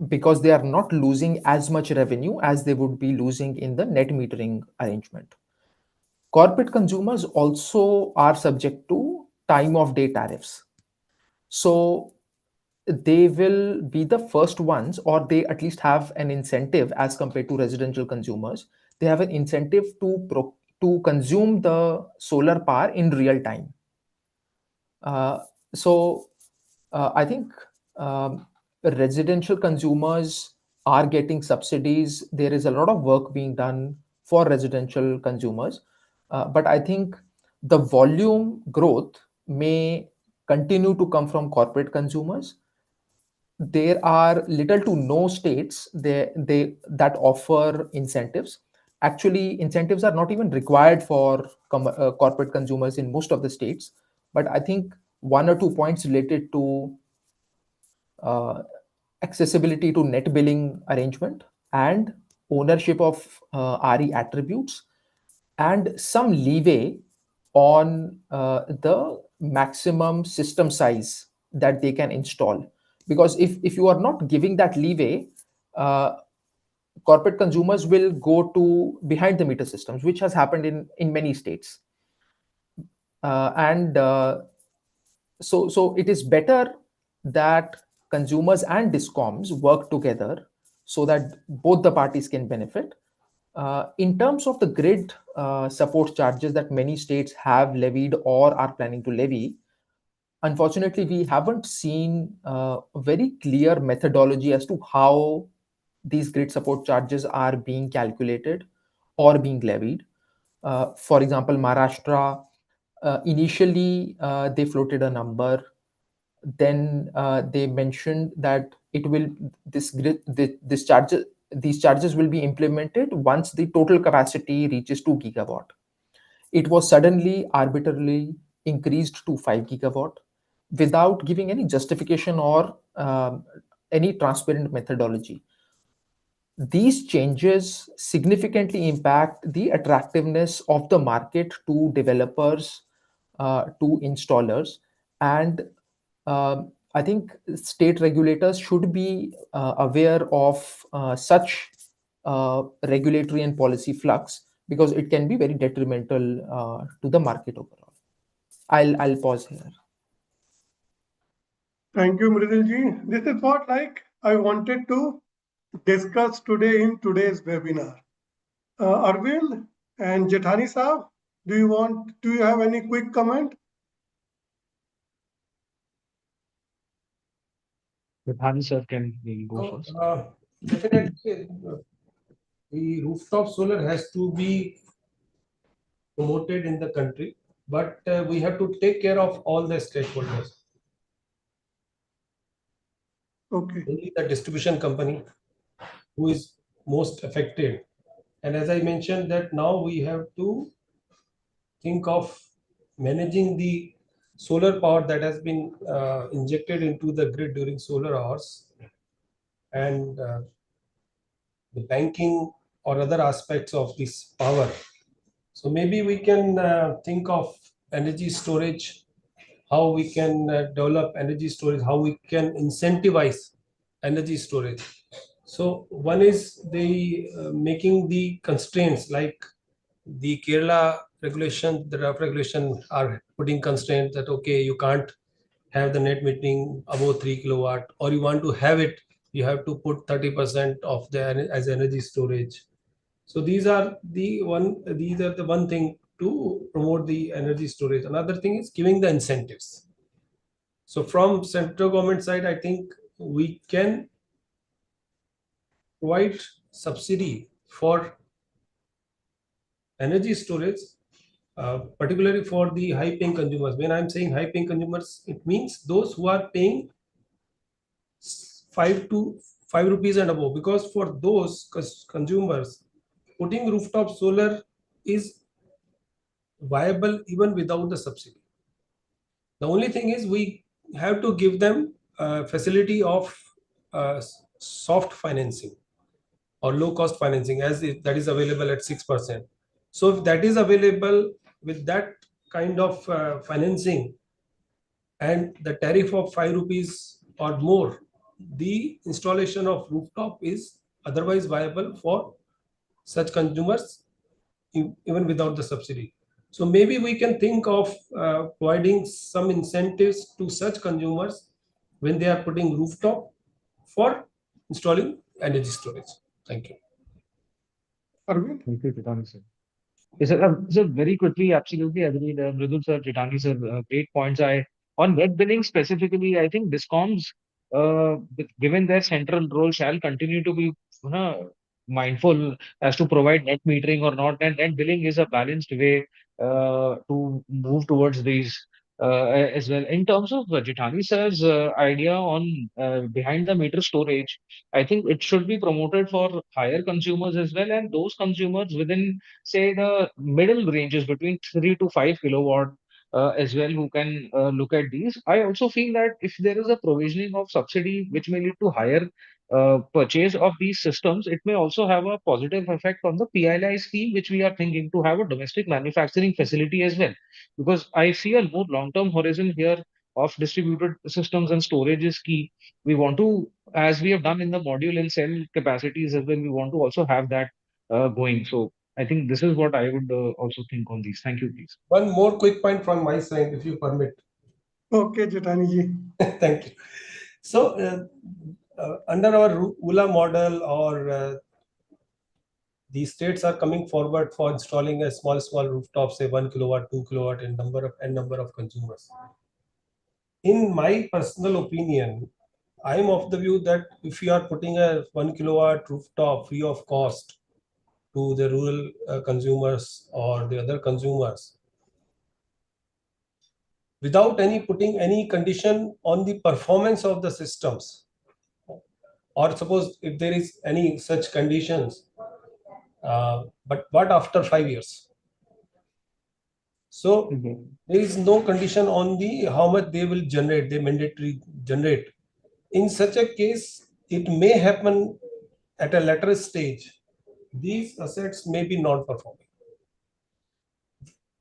because they are not losing as much revenue as they would be losing in the net metering arrangement. Corporate consumers also are subject to time of day tariffs. So they will be the first ones, or they at least have an incentive as compared to residential consumers. They have an incentive to consume the solar power in real time. So I think residential consumers are getting subsidies. There is a lot of work being done for residential consumers, but I think the volume growth may continue to come from corporate consumers. There are little to no states that offer incentives. Actually, incentives are not even required for corporate consumers in most of the states. But I think one or 2 points related to uh, accessibility to net billing arrangement and ownership of RE attributes, and some leeway on the maximum system size that they can install. Because if you are not giving that leeway, uh, corporate consumers will go to behind the meter systems, which has happened in many states. And so it is better that consumers and discoms work together so that both the parties can benefit. In terms of the grid support charges that many states have levied or are planning to levy, unfortunately, we haven't seen a very clear methodology as to how these grid support charges are being calculated or being levied. For example, Maharashtra, initially they floated a number. Then they mentioned that it will these charges will be implemented once the total capacity reaches 2 gigawatt. It was suddenly arbitrarily increased to 5 gigawatt without giving any justification or any transparent methodology. These changes significantly impact the attractiveness of the market to developers, to installers, and I think state regulators should be aware of such regulatory and policy flux, because it can be very detrimental to the market overall. I'll pause here. Thank you, Mridulji. This is what I wanted to discuss today in today's webinar. Arvind and Jethani Saab, do you have any quick comment? Hani sir can go So, first. definitely, the rooftop solar has to be promoted in the country, but we have to take care of all the stakeholders. Okay. Only the distribution company who is most affected. And as I mentioned, that now we have to think of managing the solar power that has been injected into the grid during solar hours, and the banking or other aspects of this power. So maybe we can think of energy storage, how we can develop energy storage, how we can incentivize energy storage. So one is the making the constraints, like the Kerala regulation, the draft regulation are putting constraints that okay, you can't have the net metering above 3 kilowatt, or you want to have it, you have to put 30% of the as energy storage. So these are the one thing to promote the energy storage. Another thing is giving the incentives. So from central government side, I think we can provide subsidy for energy storage, particularly for the high paying consumers. When I'm saying high paying consumers, it means those who are paying 5 rupees and above, because for those consumers, putting rooftop solar is viable even without the subsidy. The only thing is we have to give them facility of soft financing or low cost financing that is available at 6%. So if that is available with that kind of financing and the tariff of 5 rupees or more, the installation of rooftop is otherwise viable for such consumers even without the subsidy. So maybe we can think of providing some incentives to such consumers when they are putting rooftop for installing energy storage. Thank you. Arvind? Thank you, Jitani sir. Yes, sir. So very quickly, absolutely agreed. Mridul sir, Jitani sir, great points. On net billing specifically, I think discoms, given their central role, shall continue to be mindful as to provide net metering or not. And net billing is a balanced way to move towards these as well. In terms of Jitani sir's idea on behind the meter storage, I think it should be promoted for higher consumers as well, and those consumers within, say, the middle ranges between 3 to 5 kilowatt as well, who can look at these. I also feel that if there is a provisioning of subsidy which may lead to higher purchase of these systems, it may also have a positive effect on the PLI scheme, which we are thinking to have a domestic manufacturing facility as well. Because I see a more long-term horizon here of distributed systems, and storage is key. We want to, as we have done in the module and cell capacities as well, we want to also have that going. So I think this is what I would also think on these. Thank you, please. One more quick point from my side, if you permit. Okay, Jitani ji. Thank you. So under our ULA model, or the states are coming forward for installing a small rooftop, say 1 kilowatt, 2 kilowatt, and number of consumers. In my personal opinion, I am of the view that if you are putting a 1 kilowatt rooftop free of cost to the rural consumers or the other consumers, without putting any condition on the performance of the systems, or suppose if there is any such conditions, but what after 5 years? So there is no condition on the how much they will generate, they mandatory generate. In such a case, it may happen at a later stage, these assets may be non-performing,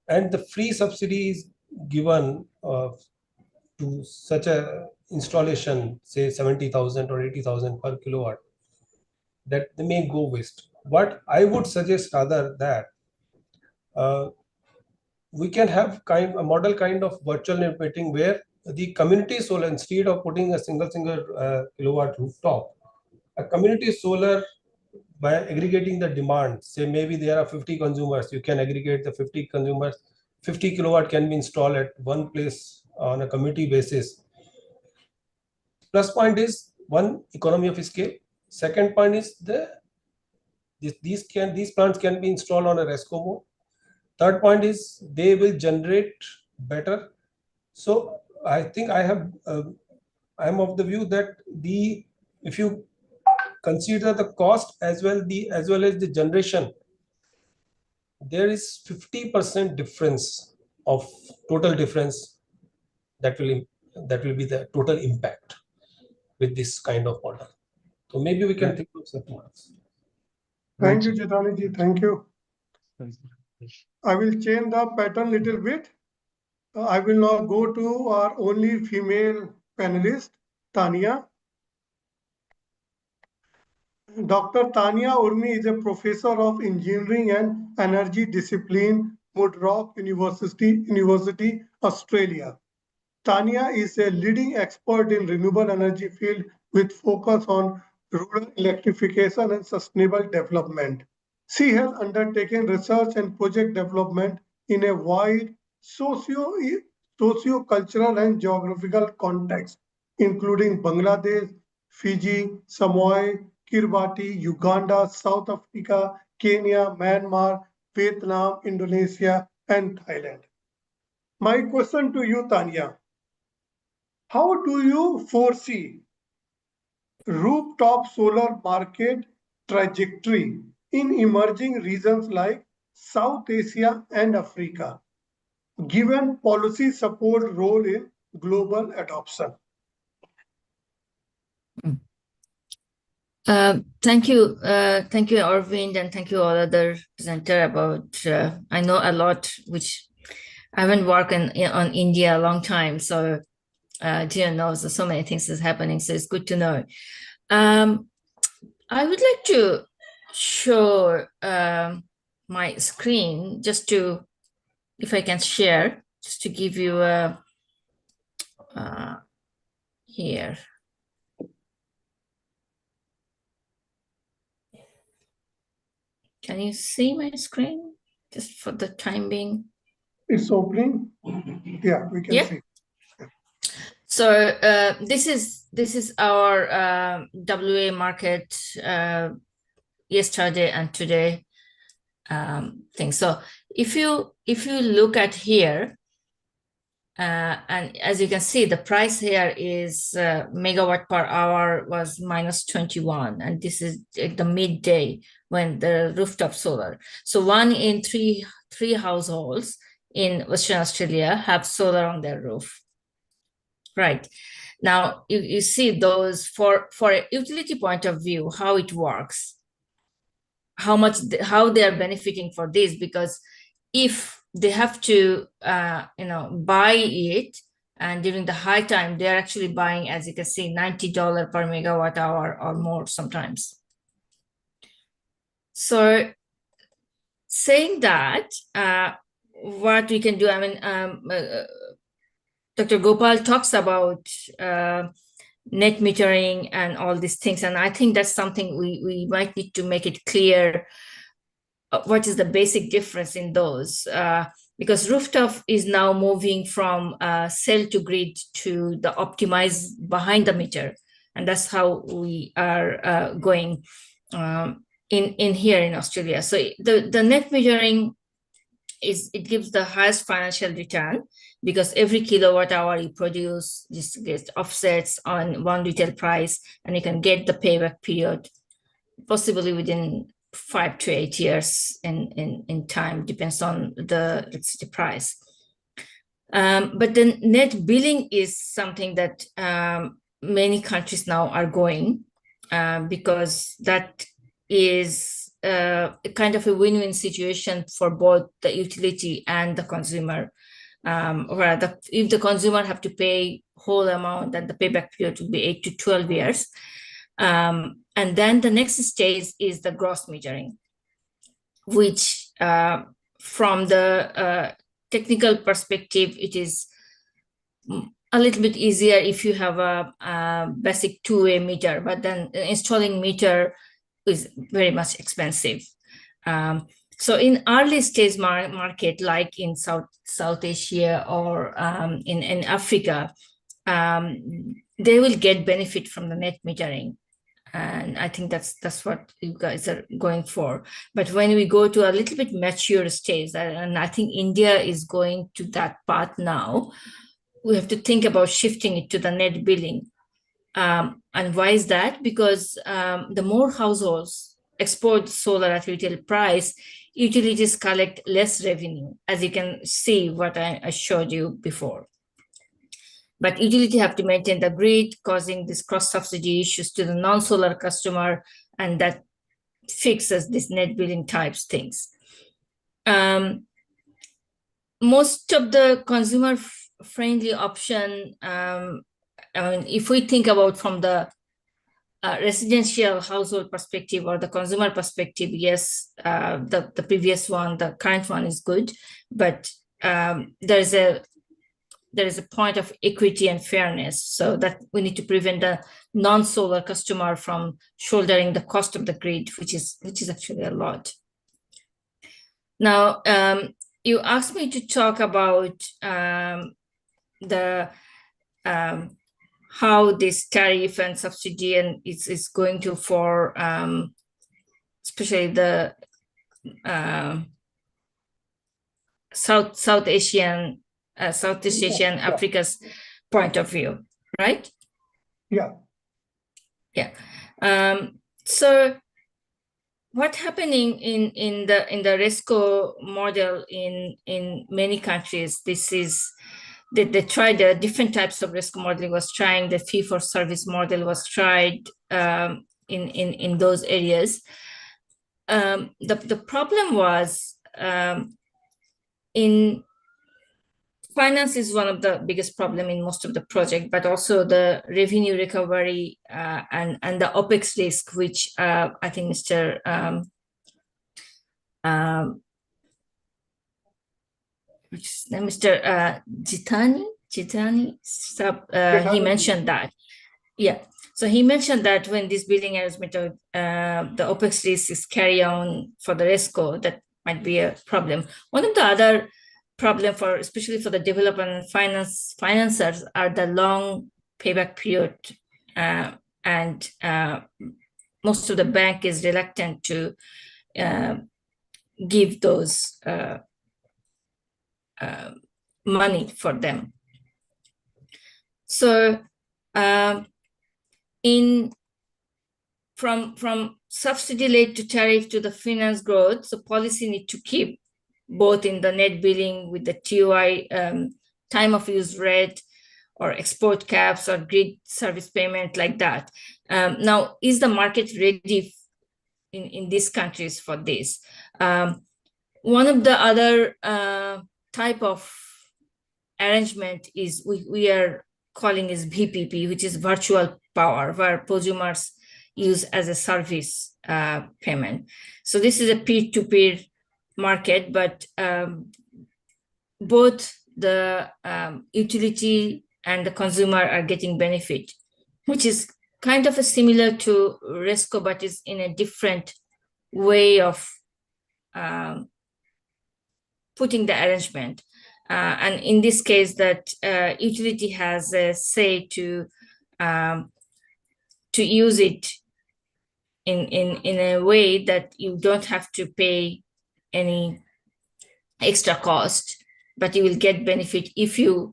and the free subsidy is given to such a installation, say 70,000 or 80,000 per kilowatt, that they may go waste. What I would suggest rather that we can have a model kind of virtual net metering where the community solar, instead of putting a single kilowatt rooftop, a community solar, by aggregating the demand, say maybe there are 50 consumers, you can aggregate the 50 consumers, 50 kilowatt can be installed at one place on a community basis. Plus point is, one, economy of scale. Second point is these plants can be installed on a RESCO mode. Third point is they will generate better. So I think I am of the view that if you consider the cost as well as the generation, there is 50% difference of total difference that will be the total impact with this kind of model. So maybe we can think of certain ones. Thank you, Jitani ji. Thank you. I will change the pattern little bit. I will now go to our only female panelist, Tania. Dr. Tania Urmi is a professor of engineering and energy discipline, Woodrock University, Australia. Tania is a leading expert in renewable energy field with focus on rural electrification and sustainable development. She has undertaken research and project development in a wide socio-cultural and geographical context, including Bangladesh, Fiji, Samoa, Kiribati, Uganda, South Africa, Kenya, Myanmar, Vietnam, Indonesia, and Thailand. My question to you, Tanya, how do you foresee rooftop solar market trajectory in emerging regions like South Asia and Africa? given policy support role in global adoption? Thank you, Arvind, and thank you all other presenter about. I know a lot, which I haven't worked on India a long time, so didn't know so many things is happening. So it's good to know. I would like to show my screen just to, if I can share, just to give you a here. Can you see my screen just for the time being? It's opening. Yeah, we can see. So this is our WA market yesterday and today thing. So if you look at here, and as you can see, the price here is megawatt per hour was -21, and this is at the midday when the rooftop solar. So 1 in 3 households in Western Australia have solar on their roof. Right. Now you see those for a utility point of view, how it works, how they are benefiting for this, because if they have to buy it, and during the high time they're actually buying, as you can see, $90 per megawatt hour or more sometimes. So saying that, what we can do, I mean, Dr. Gopal talks about net metering and all these things, and I think that's something we might need to make it clear what is the basic difference in those, because rooftop is now moving from cell to grid to the optimize behind the meter, and that's how we are going in here in Australia. So the net metering it gives the highest financial return, because every kilowatt hour you produce just gets offsets on one retail price, and you can get the payback period possibly within 5 to 8 years in time, depends on the electricity price. But the net billing is something that many countries now are going, because that is kind of a win-win situation for both the utility and the consumer. Where if the consumer have to pay whole amount, then the payback period will be 8 to 12 years. And then the next stage is the gross metering, which from the technical perspective, it is a little bit easier if you have a basic two-way meter, but then installing meter is very much expensive. So in early stage market, like in South Asia or in Africa, they will get benefit from the net metering. And I think that's what you guys are going for. But when we go to a little bit mature stage, and I think India is going to that path now, we have to think about shifting it to the net billing. And why is that? Because the more households export solar at retail price, utilities collect less revenue, as you can see what I showed you before. But utility have to maintain the grid, causing this cross-subsidy issues to the non-solar customer, and that fixes this net billing types things. Most of the consumer-friendly option, I mean, if we think about from the residential household perspective or the consumer perspective, yes, the previous one, the current one is good, but there is a point of equity and fairness, so that we need to prevent the non-solar customer from shouldering the cost of the grid, which is actually a lot. Now, you asked me to talk about how this tariff and subsidy and is going to for especially the Southeast Asian, Africa's point of view, right? Yeah. Yeah. So what happening in the RESCO model in many countries, this is they tried the different types of RESCO modeling was trying, the fee for service model was tried in those areas. The problem was in finance is one of the biggest problem in most of the project, but also the revenue recovery and the OPEX risk, which I think Mr. Jitani, he mentioned that. Yeah. So he mentioned that when this billing arrangement of the OPEX risk is carry on for the RESCO, that might be a problem. One of the other problem for, especially for the developer and financiers, are the long payback period, and most of the bank is reluctant to give those money for them. So from subsidy led to tariff to the finance growth, so policy need to keep both in the net billing with the TOI time of use rate or export caps or grid service payment like that. Now, is the market ready in these countries for this? One of the other type of arrangement is we are calling is VPP, which is virtual power, where prosumers use as a service payment. So this is a peer-to-peer market, but both the utility and the consumer are getting benefit, which is kind of a similar to RESCO, but is in a different way of putting the arrangement. And in this case, that utility has a say to use it in a way that you don't have to pay any extra cost, but you will get benefit if you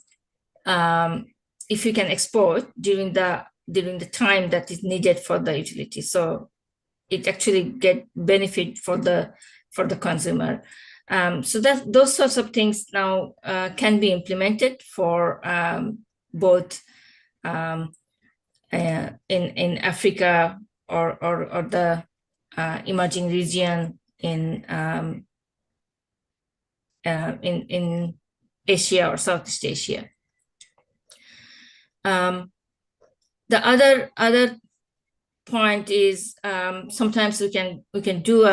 can export during the time that is needed for the utility. So it actually get benefit for the consumer. So that those sorts of things now can be implemented for both in Africa or the emerging region in Asia or Southeast Asia. The other point is sometimes we can do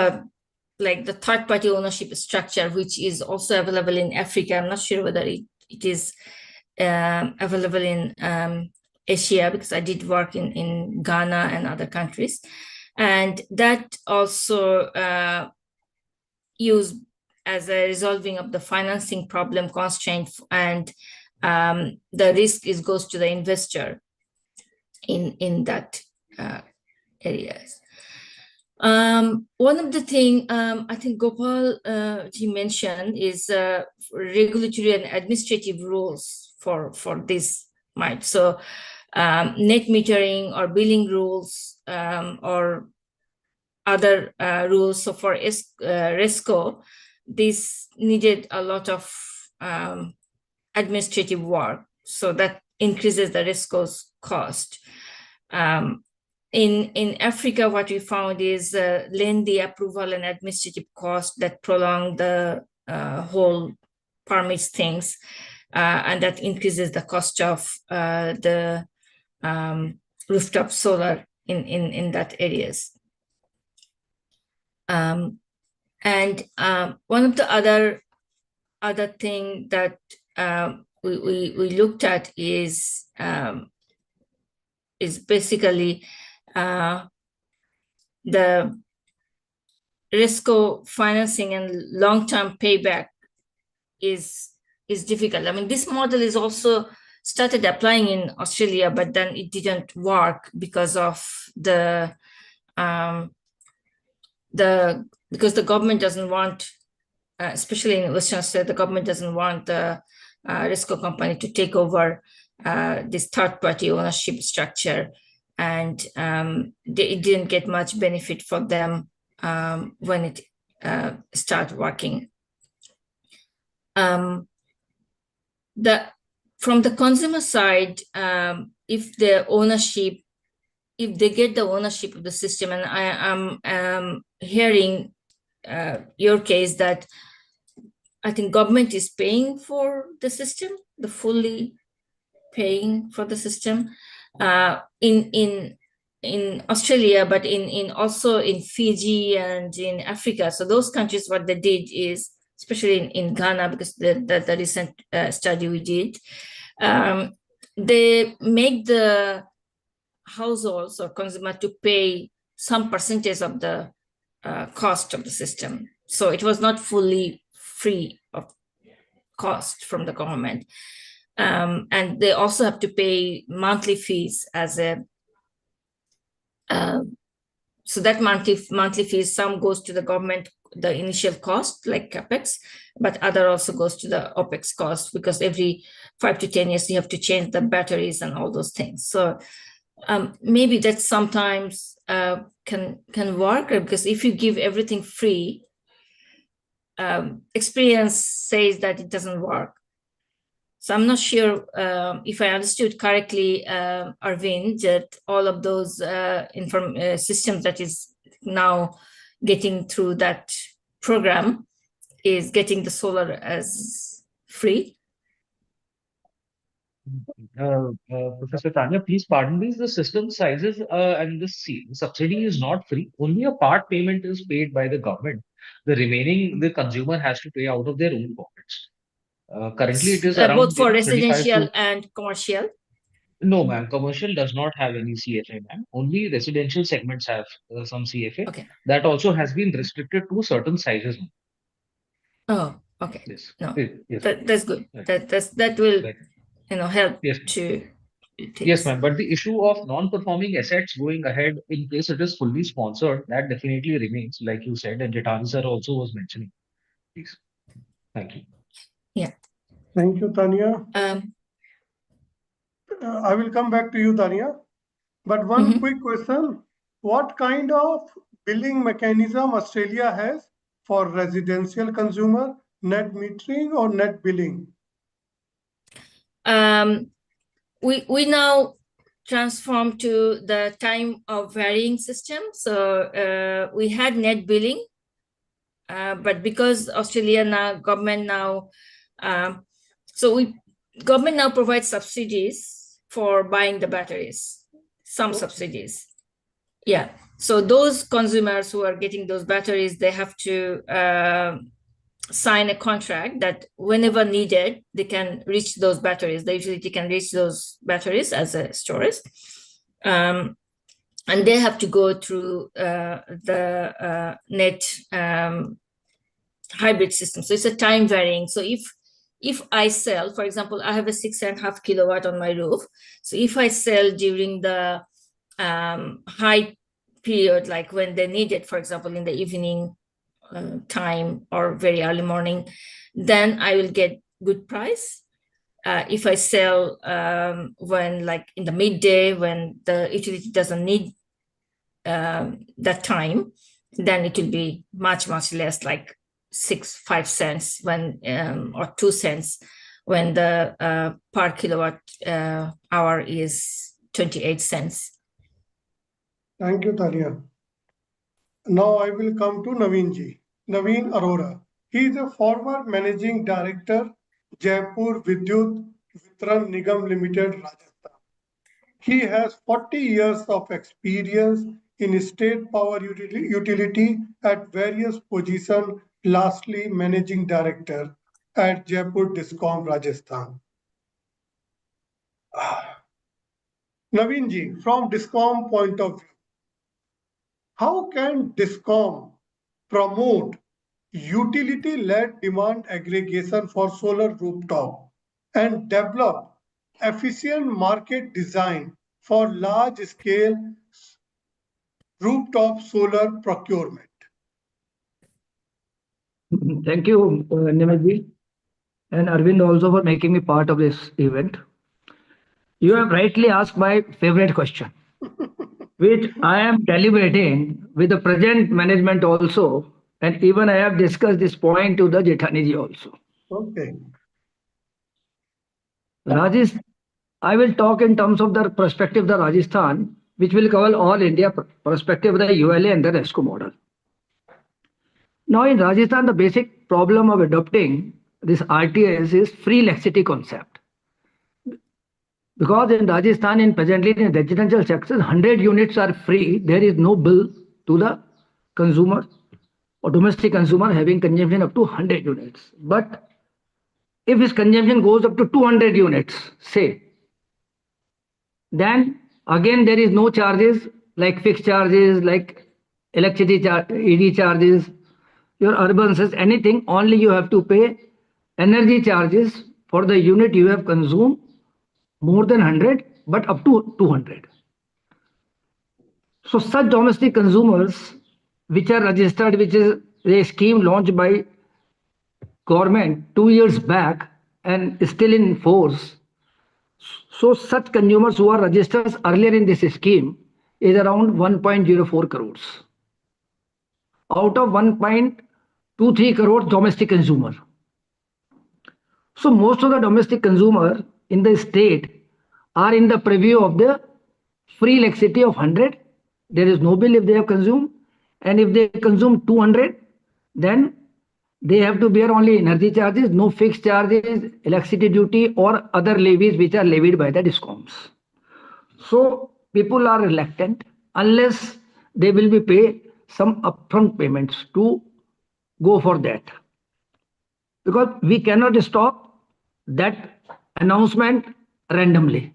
like the third-party ownership structure, which is also available in Africa. I'm not sure whether it is available in Asia, because I did work in Ghana and other countries. And that also used as a resolving of the financing problem constraint, and the risk goes to the investor in that areas. One of the thing I think Gopal he mentioned is regulatory and administrative rules for this might. So net metering or billing rules or other rules. So for RESCO, this needed a lot of administrative work, so that increases the RESCO's cost. In Africa, what we found is lengthy approval and administrative costs that prolong the whole permits things, and that increases the cost of the rooftop solar in that areas. And one of the other thing that we looked at is basically the RESCO financing and long-term payback is difficult. I mean, this model is also started applying in Australia, but then it didn't work because of because the government doesn't want, especially in Western Australia, the government doesn't want the RESCO company to take over this third-party ownership structure, and it didn't get much benefit for them when it starts working. From the consumer side, if they get the ownership of the system, and I am hearing your case that I think government is paying for the system, the fully paying for the system in Australia, but in also in Fiji and in Africa. So those countries, what they did is, especially in Ghana, because the recent study we did, they make the households or consumer to pay some percentage of the cost of the system. So it was not fully free of cost from the government. And they also have to pay monthly fees as a so that monthly fees, some goes to the government, the initial cost like capex, but other also goes to the opex cost, because every 5 to 10 years you have to change the batteries and all those things. So maybe that sometimes can work, because if you give everything free, experience says that it doesn't work. So I'm not sure if I understood correctly, Arvind, that all of those systems that is now getting through that program is getting the solar as free. Professor Tanya, please pardon me. The system sizes and the subsidy is not free. Only a part payment is paid by the government. The remaining, the consumer has to pay out of their own pockets. Currently, it is around both for 35 residential to... and commercial. No, ma'am. Commercial does not have any CFA, ma'am. Only residential segments have some CFA. Okay. That also has been restricted to certain sizes. Oh, okay. Yes. No, Yes. that's good. Right. That will Right. help Yes. to. Yes, ma'am. But the issue of non-performing assets going ahead in case it is fully sponsored, that definitely remains, like you said, and Jitani sir also was mentioning. Please. Thank you. Yeah. Thank you, Tanya. I will come back to you, Tanya. But one quick question. What kind of billing mechanism Australia has for residential consumer, net metering or net billing? We now transform to the time of varying system. So we had net billing, but because Australia now government now, government now provides subsidies for buying the batteries, some subsidies. Yeah. So those consumers who are getting those batteries, they have to sign a contract that whenever needed, they can reach those batteries. The utility can reach those batteries as a storage. And they have to go through the net hybrid system. So it's a time varying. So if I sell, for example, I have a 6.5 kilowatt on my roof. So if I sell during the high period, like when they need it, for example, in the evening time or very early morning, then I will get good price. If I sell when like in the midday, when the utility doesn't need that time, then it will be much less, like 5 cents when or 2 cents when the per kilowatt hour is 28 cents. Thank you, Tanya. Now I will come to Naveen Arora. He is a former managing director, Jaipur Vidyut Vitran Nigam Limited, Rajasthan. He has 40 years of experience in state power utility at various positions, lastly managing director at Jaipur Discom, Rajasthan. Naveen ji, from Discom point of view, how can Discom promote utility-led demand aggregation for solar rooftop and develop efficient market design for large-scale rooftop solar procurement? Thank you, Nimitji, and Arvind also for making me part of this event. You have rightly asked my favorite question. which I am deliberating with the present management also, and even I have discussed this point to the Jethaniji also. Okay. Rajasthan, I will talk in terms of the perspective of the Rajasthan, which will cover all India perspective of the ULA and the RESCO model. Now in Rajasthan, the basic problem of adopting this RTS is free laxity concept. Because in Rajasthan, in presently in residential sectors, 100 units are free. There is no bill to the consumer or domestic consumer having consumption up to 100 units. But if his consumption goes up to 200 units, say, then again there is no charges like fixed charges, like electricity ED charges, your urban says anything, only you have to pay energy charges for the unit you have consumed more than 100 but up to 200. So such domestic consumers which are registered, which is a scheme launched by government 2 years back and still in force. So such consumers who are registered earlier in this scheme is around 1.04 crores. Out of 1.23 crores domestic consumer. So most of the domestic consumer in the state are in the preview of the free laxity of 100. There is no bill if they have consumed. And if they consume 200, then they have to bear only energy charges, no fixed charges, electricity duty or other levies which are levied by the discoms. So people are reluctant unless they will be paid some upfront payments to go for that. Because we cannot stop that announcement randomly.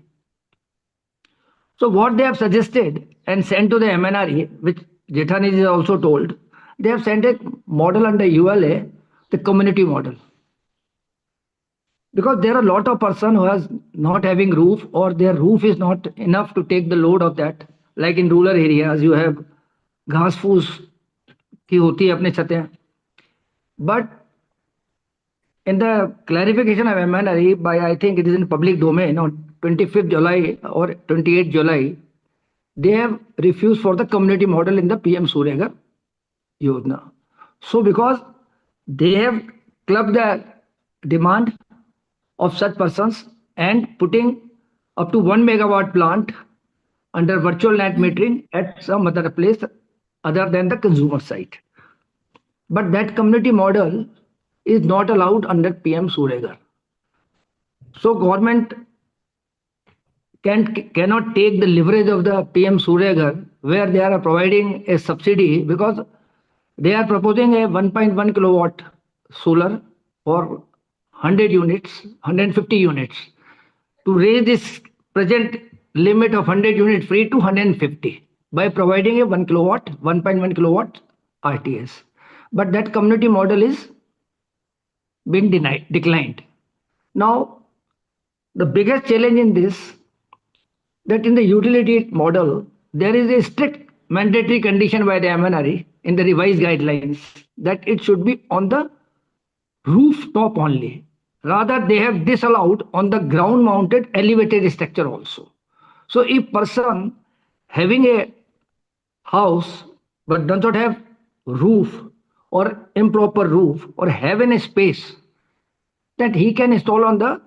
So what they have suggested and sent to the MNRE, which Jethaniji is also told, they have sent a model under ULA, the community model. Because there are a lot of person who has not having roof or their roof is not enough to take the load of that. Like in rural areas, you have घास फूस की होती है अपने छतें. But in the clarification of MNRE by, I think it is in public domain on 25th July or 28th July, they have refused for the community model in the PM Surya Ghar Yojana. So because they have clubbed the demand of such persons and putting up to 1 megawatt plant under virtual net metering at some other place other than the consumer side. But that community model is not allowed under PM Surya Ghar. So government cannot take the leverage of the PM Surya Ghar where they are providing a subsidy because they are proposing a 1.1 kilowatt solar for 100 units, 150 units to raise this present limit of 100 unit free to 150 by providing a 1 kilowatt, 1.1 kilowatt RTS. But that community model is been declined. Now, the biggest challenge in this, that in the utility model, there is a strict mandatory condition by the MNRE in the revised guidelines that it should be on the rooftop only. Rather, they have disallowed on the ground mounted elevated structure also. So if person having a house but does not have roof or improper roof or have any space, that he can install on the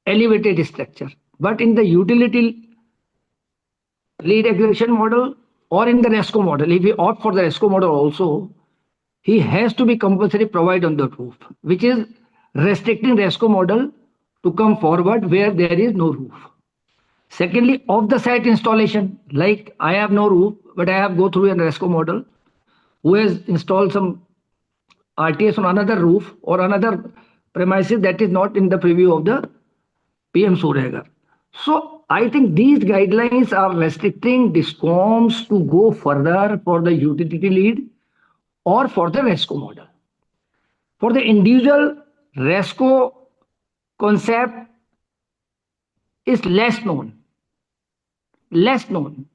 elevated structure. But in the utility lead aggregation model or in the RESCO model, if he opt for the RESCO model also, he has to be compulsory provide on the roof, which is restricting RESCO model to come forward where there is no roof. Secondly, off the site installation, like I have no roof, but I have go through a RESCO model who has installed some RTS on another roof or another premises that is not in the preview of the PM Surya Ghar. So I think these guidelines are restricting discoms to go further for the utility lead or for the RESCO model. For the individual RESCO concept is less known. Less known.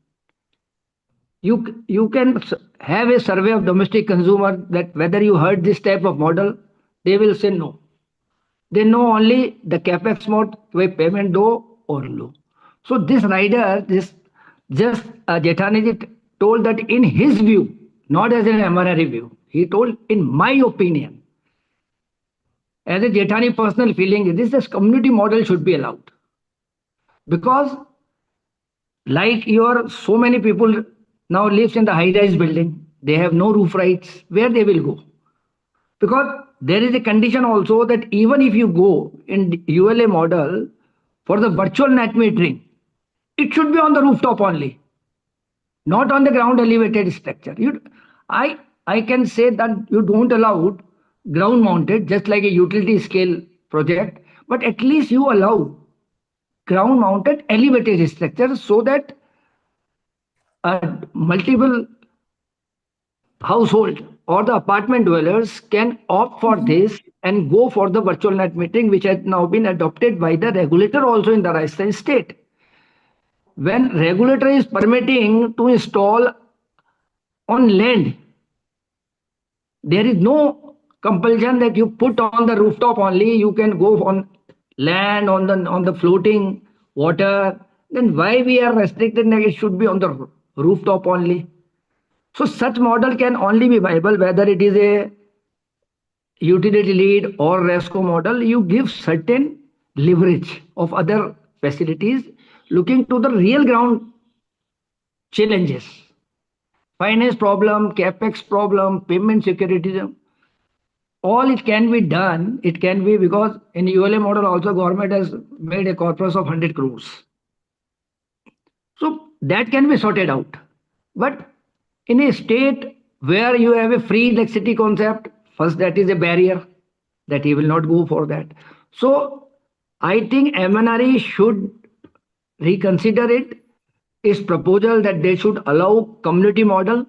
You can have a survey of domestic consumer that whether you heard this type of model, they will say no. They know only the capex mode, where payment do or low. So this rider, this Just Jethani told that in his view, not as an MRI view, he told, in my opinion, as a Jethani personal feeling, this community model should be allowed. Because like so many people now lives in the high-rise building, they have no roof rights, where they will go? Because there is a condition also that even if you go in ULA model for the virtual net metering, it should be on the rooftop only, not on the ground elevated structure. I can say that you don't allow ground mounted, just like a utility scale project, but at least you allow ground mounted elevated structure so that multiple household or the apartment dwellers can opt for this and go for the virtual net metering, which has now been adopted by the regulator also in the Rajasthan state. When regulator is permitting to install on land, there is no compulsion that you put on the rooftop only. You can go on land, on the floating water. Then why we are restricted that it should be on the rooftop only? So such model can only be viable whether it is a utility lead or RESCO model. You give certain leverage of other facilities looking to the real ground challenges. Finance problem, capex problem, payment security. All it can be done, it can be because in ULA model also government has made a corpus of 100 crores. So that can be sorted out. But in a state where you have a free electricity concept, first that is a barrier that he will not go for that. So I think MNRE should reconsider its proposal that they should allow community model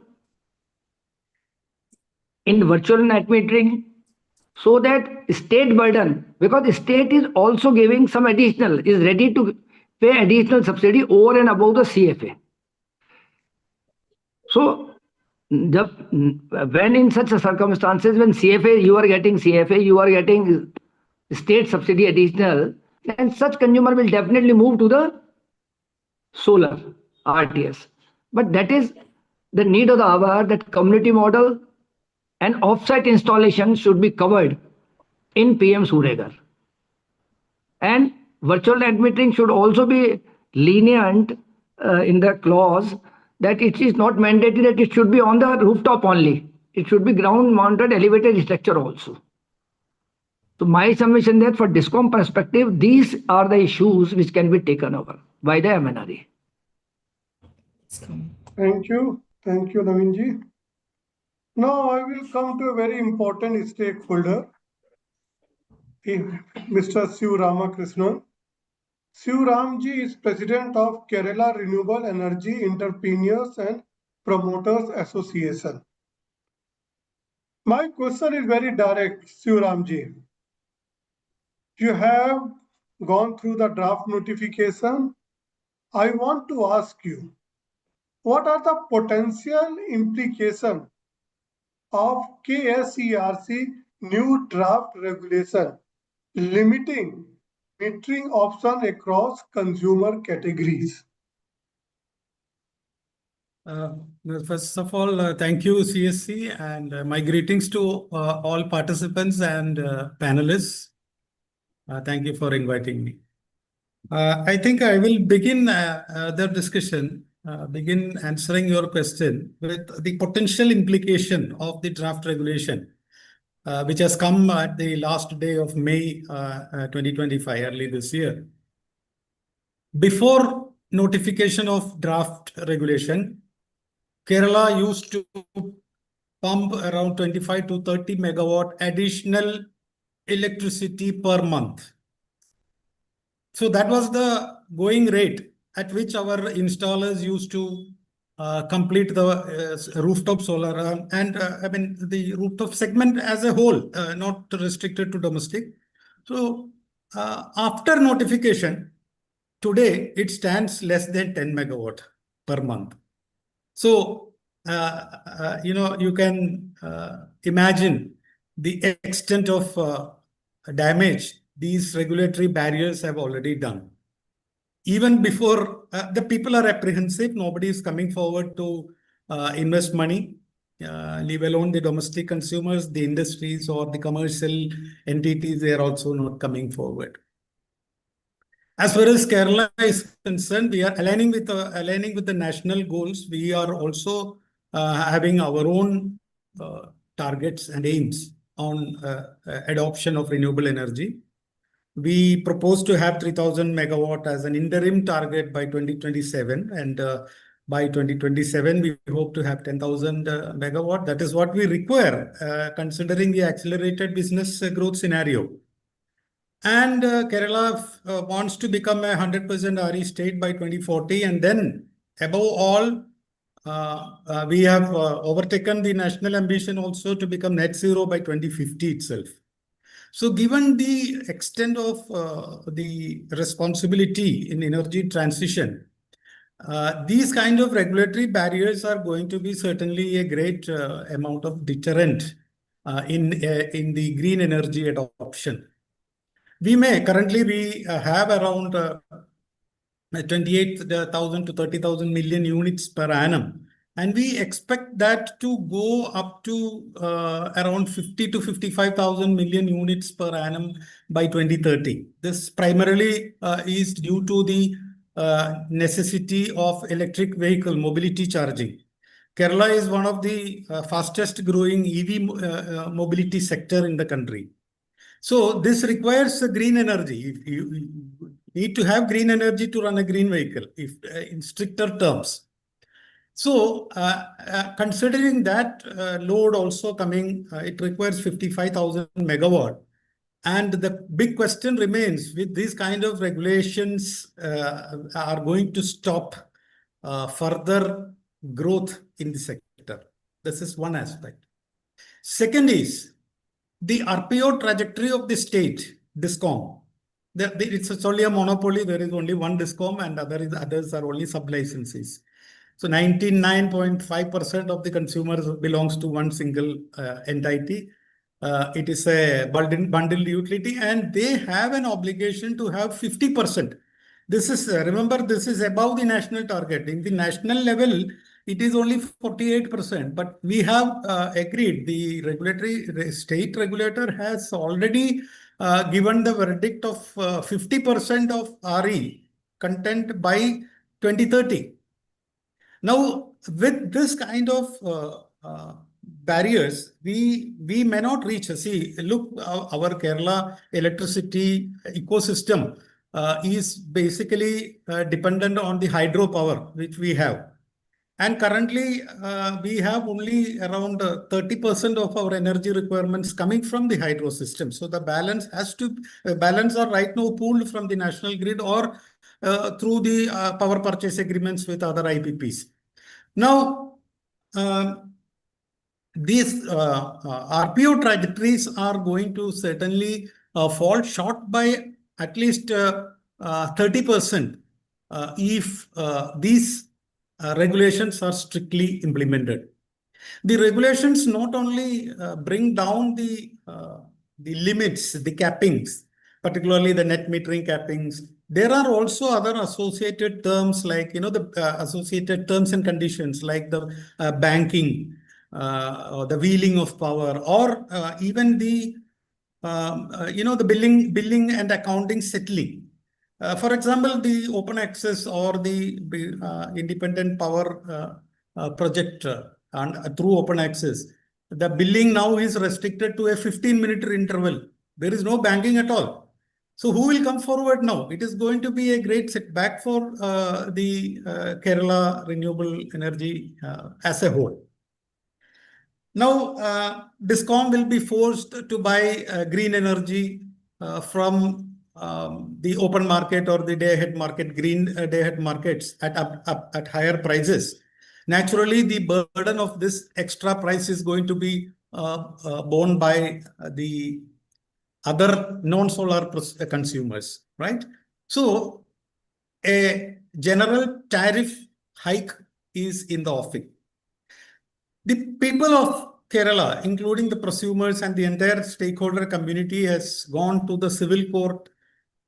in virtual net metering so that state burden, because the state is also giving some additional, is ready to pay additional subsidy over and above the CFA. So when in such circumstances, when CFA, you are getting CFA, you are getting state subsidy additional, then such consumer will definitely move to the solar RTS. But that is the need of the hour, that community model and offsite installation should be covered in PM Suryaghar. And virtual net metering should also be lenient in the clause that it is not mandated that it should be on the rooftop only. It should be ground mounted elevated structure also. So my submission that for DISCOM perspective, these are the issues which can be taken over by the MNRE. Thank you. Thank you, Navinji. Now I will come to a very important stakeholder, Mr. Siv Ramakrishnan. Siv Ramji is president of Kerala Renewable Energy Entrepreneurs and Promoters Association. My question is very direct, Siv Ramji. You have gone through the draft notification. I want to ask you, what are the potential implications of KSERC new draft regulation limiting metering option across consumer categories? First of all, thank you, CSC, and my greetings to all participants and panelists. Thank you for inviting me. I think I will begin the discussion, begin answering your question with the potential implication of the draft regulation, which has come at the last day of May 2025, early this year. Before notification of draft regulation, Kerala used to pump around 25 to 30 megawatt additional electricity per month. So that was the going rate at which our installers used to complete the rooftop solar and I mean the rooftop segment as a whole, not restricted to domestic. So after notification, today it stands less than 10 megawatt per month. So, you can imagine the extent of damage these regulatory barriers have already done. even before the people are apprehensive, nobody is coming forward to invest money, leave alone the domestic consumers, the industries or the commercial entities, they are also not coming forward. As far as Kerala is concerned, we are aligning with the national goals. We are also having our own targets and aims on adoption of renewable energy. We propose to have 3,000 megawatt as an interim target by 2027, and by 2027 we hope to have 10,000 megawatt. That is what we require considering the accelerated business growth scenario. And Kerala wants to become a 100% RE state by 2040, and then above all, we have overtaken the national ambition also to become net zero by 2050 itself. So given the extent of the responsibility in energy transition, these kind of regulatory barriers are going to be certainly a great amount of deterrent in the green energy adoption. Currently we have around 28,000 to 30,000 million units per annum. And we expect that to go up to around 50 to 55,000 million units per annum by 2030. This primarily is due to the necessity of electric vehicle mobility charging. Kerala is one of the fastest growing EV mobility sector in the country. So this requires green energy. You need to have green energy to run a green vehicle, if in stricter terms. So considering that load also coming, it requires 55,000 megawatt. And the big question remains, with these kind of regulations are going to stop further growth in the sector. This is one aspect. Second is the RPO trajectory of the state, DISCOM. It's only a monopoly. There is only one DISCOM and others are only sub-licensees. So 99.5% of the consumers belongs to one single entity. It is a bundled utility and they have an obligation to have 50%. This is, remember, this is above the national target. In the national level, it is only 48%, but we have agreed, the state regulator has already given the verdict of 50% of RE content by 2030. Now, with this kind of barriers, we may not reach. See, look, our Kerala electricity ecosystem is basically dependent on the hydropower, which we have. And currently, we have only around 30% of our energy requirements coming from the hydro system. So the balance are right now pooled from the national grid or through the power purchase agreements with other IPPs. Now, these RPO trajectories are going to certainly fall short by at least 30% if these regulations are strictly implemented. The regulations not only bring down the limits, the cappings, particularly the net metering cappings. There are also other associated terms like, the associated terms and conditions like the banking, or the wheeling of power, or even the, the billing and accounting settling. For example, the open access or the independent power project and through open access, the billing now is restricted to a 15-minute interval. There is no banking at all. So who will come forward now? It is going to be a great setback for the Kerala renewable energy as a whole. Now, DISCOM will be forced to buy green energy from the open market or the day-ahead market, green day-ahead markets at higher prices. Naturally, the burden of this extra price is going to be borne by the other non-solar consumers, right? So a general tariff hike is in the offing. The people of Kerala, including the prosumers and the entire stakeholder community, has gone to the civil court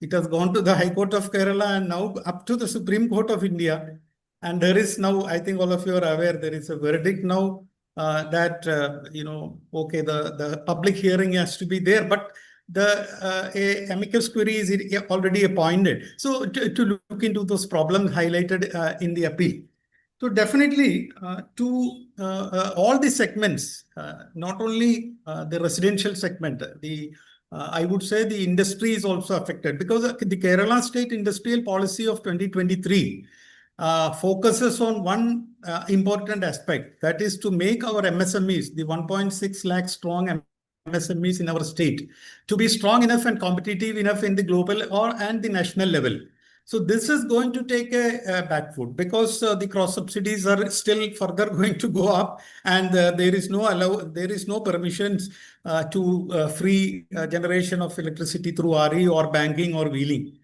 It has gone to the High Court of Kerala and now up to the Supreme Court of India. And there is now, I think all of you are aware, there is a verdict now that, okay, the public hearing has to be there, but the amicus curiae is already appointed. So to look into those problems highlighted in the appeal. So definitely to all the segments, not only the residential segment, I would say the industry is also affected because the Kerala State Industrial Policy of 2023 focuses on one important aspect, that is to make our MSMEs, the 1.6 lakh strong MSMEs in our state, to be strong enough and competitive enough in the global and the national level. So this is going to take a back foot because the cross subsidies are still further going to go up, and there is no permissions to free generation of electricity through RE or banking or wheeling.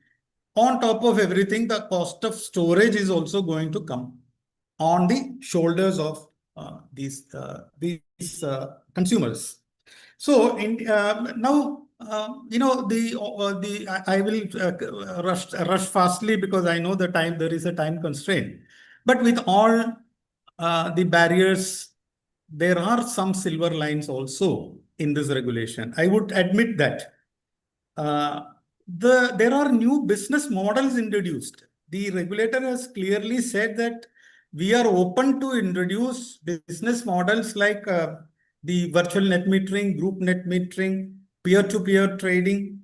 On top of everything, the cost of storage is also going to come on the shoulders of these consumers. So now, I will rush fastly because I know there is a time constraint. But with all the barriers, there are some silver lines also in this regulation. I would admit that. There are new business models introduced. The regulator has clearly said that we are open to introduce business models like the virtual net metering, group net metering, peer-to-peer trading,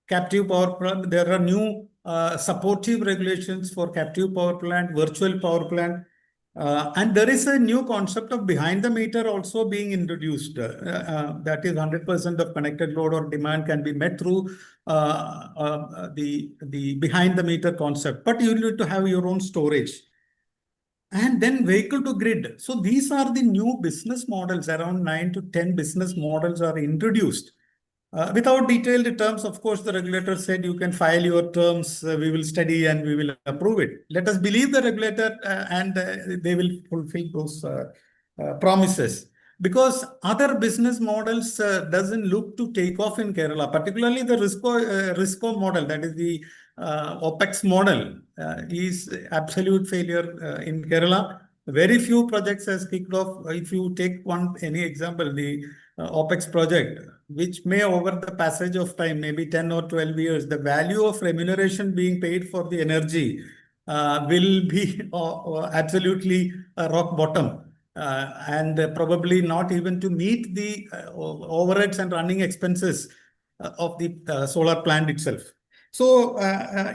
captive power plant. There are new supportive regulations for captive power plant, virtual power plant. And there is a new concept of behind the meter also being introduced. That is 100% of connected load or demand can be met through the behind the meter concept. But you need to have your own storage. And then vehicle to grid. So these are the new business models. Around 9 to 10 business models are introduced. Without detailed terms, of course, the regulator said you can file your terms, we will study and we will approve it. Let us believe the regulator and they will fulfill those promises. Because other business models doesn't look to take off in Kerala, particularly the RISCO model, that is the OPEX model, is absolute failure in Kerala. Very few projects has kicked off. If you take any example, the OPEX project, which may over the passage of time, maybe 10 or 12 years, the value of remuneration being paid for the energy will be absolutely rock bottom. And probably not even to meet the overheads and running expenses of the solar plant itself. So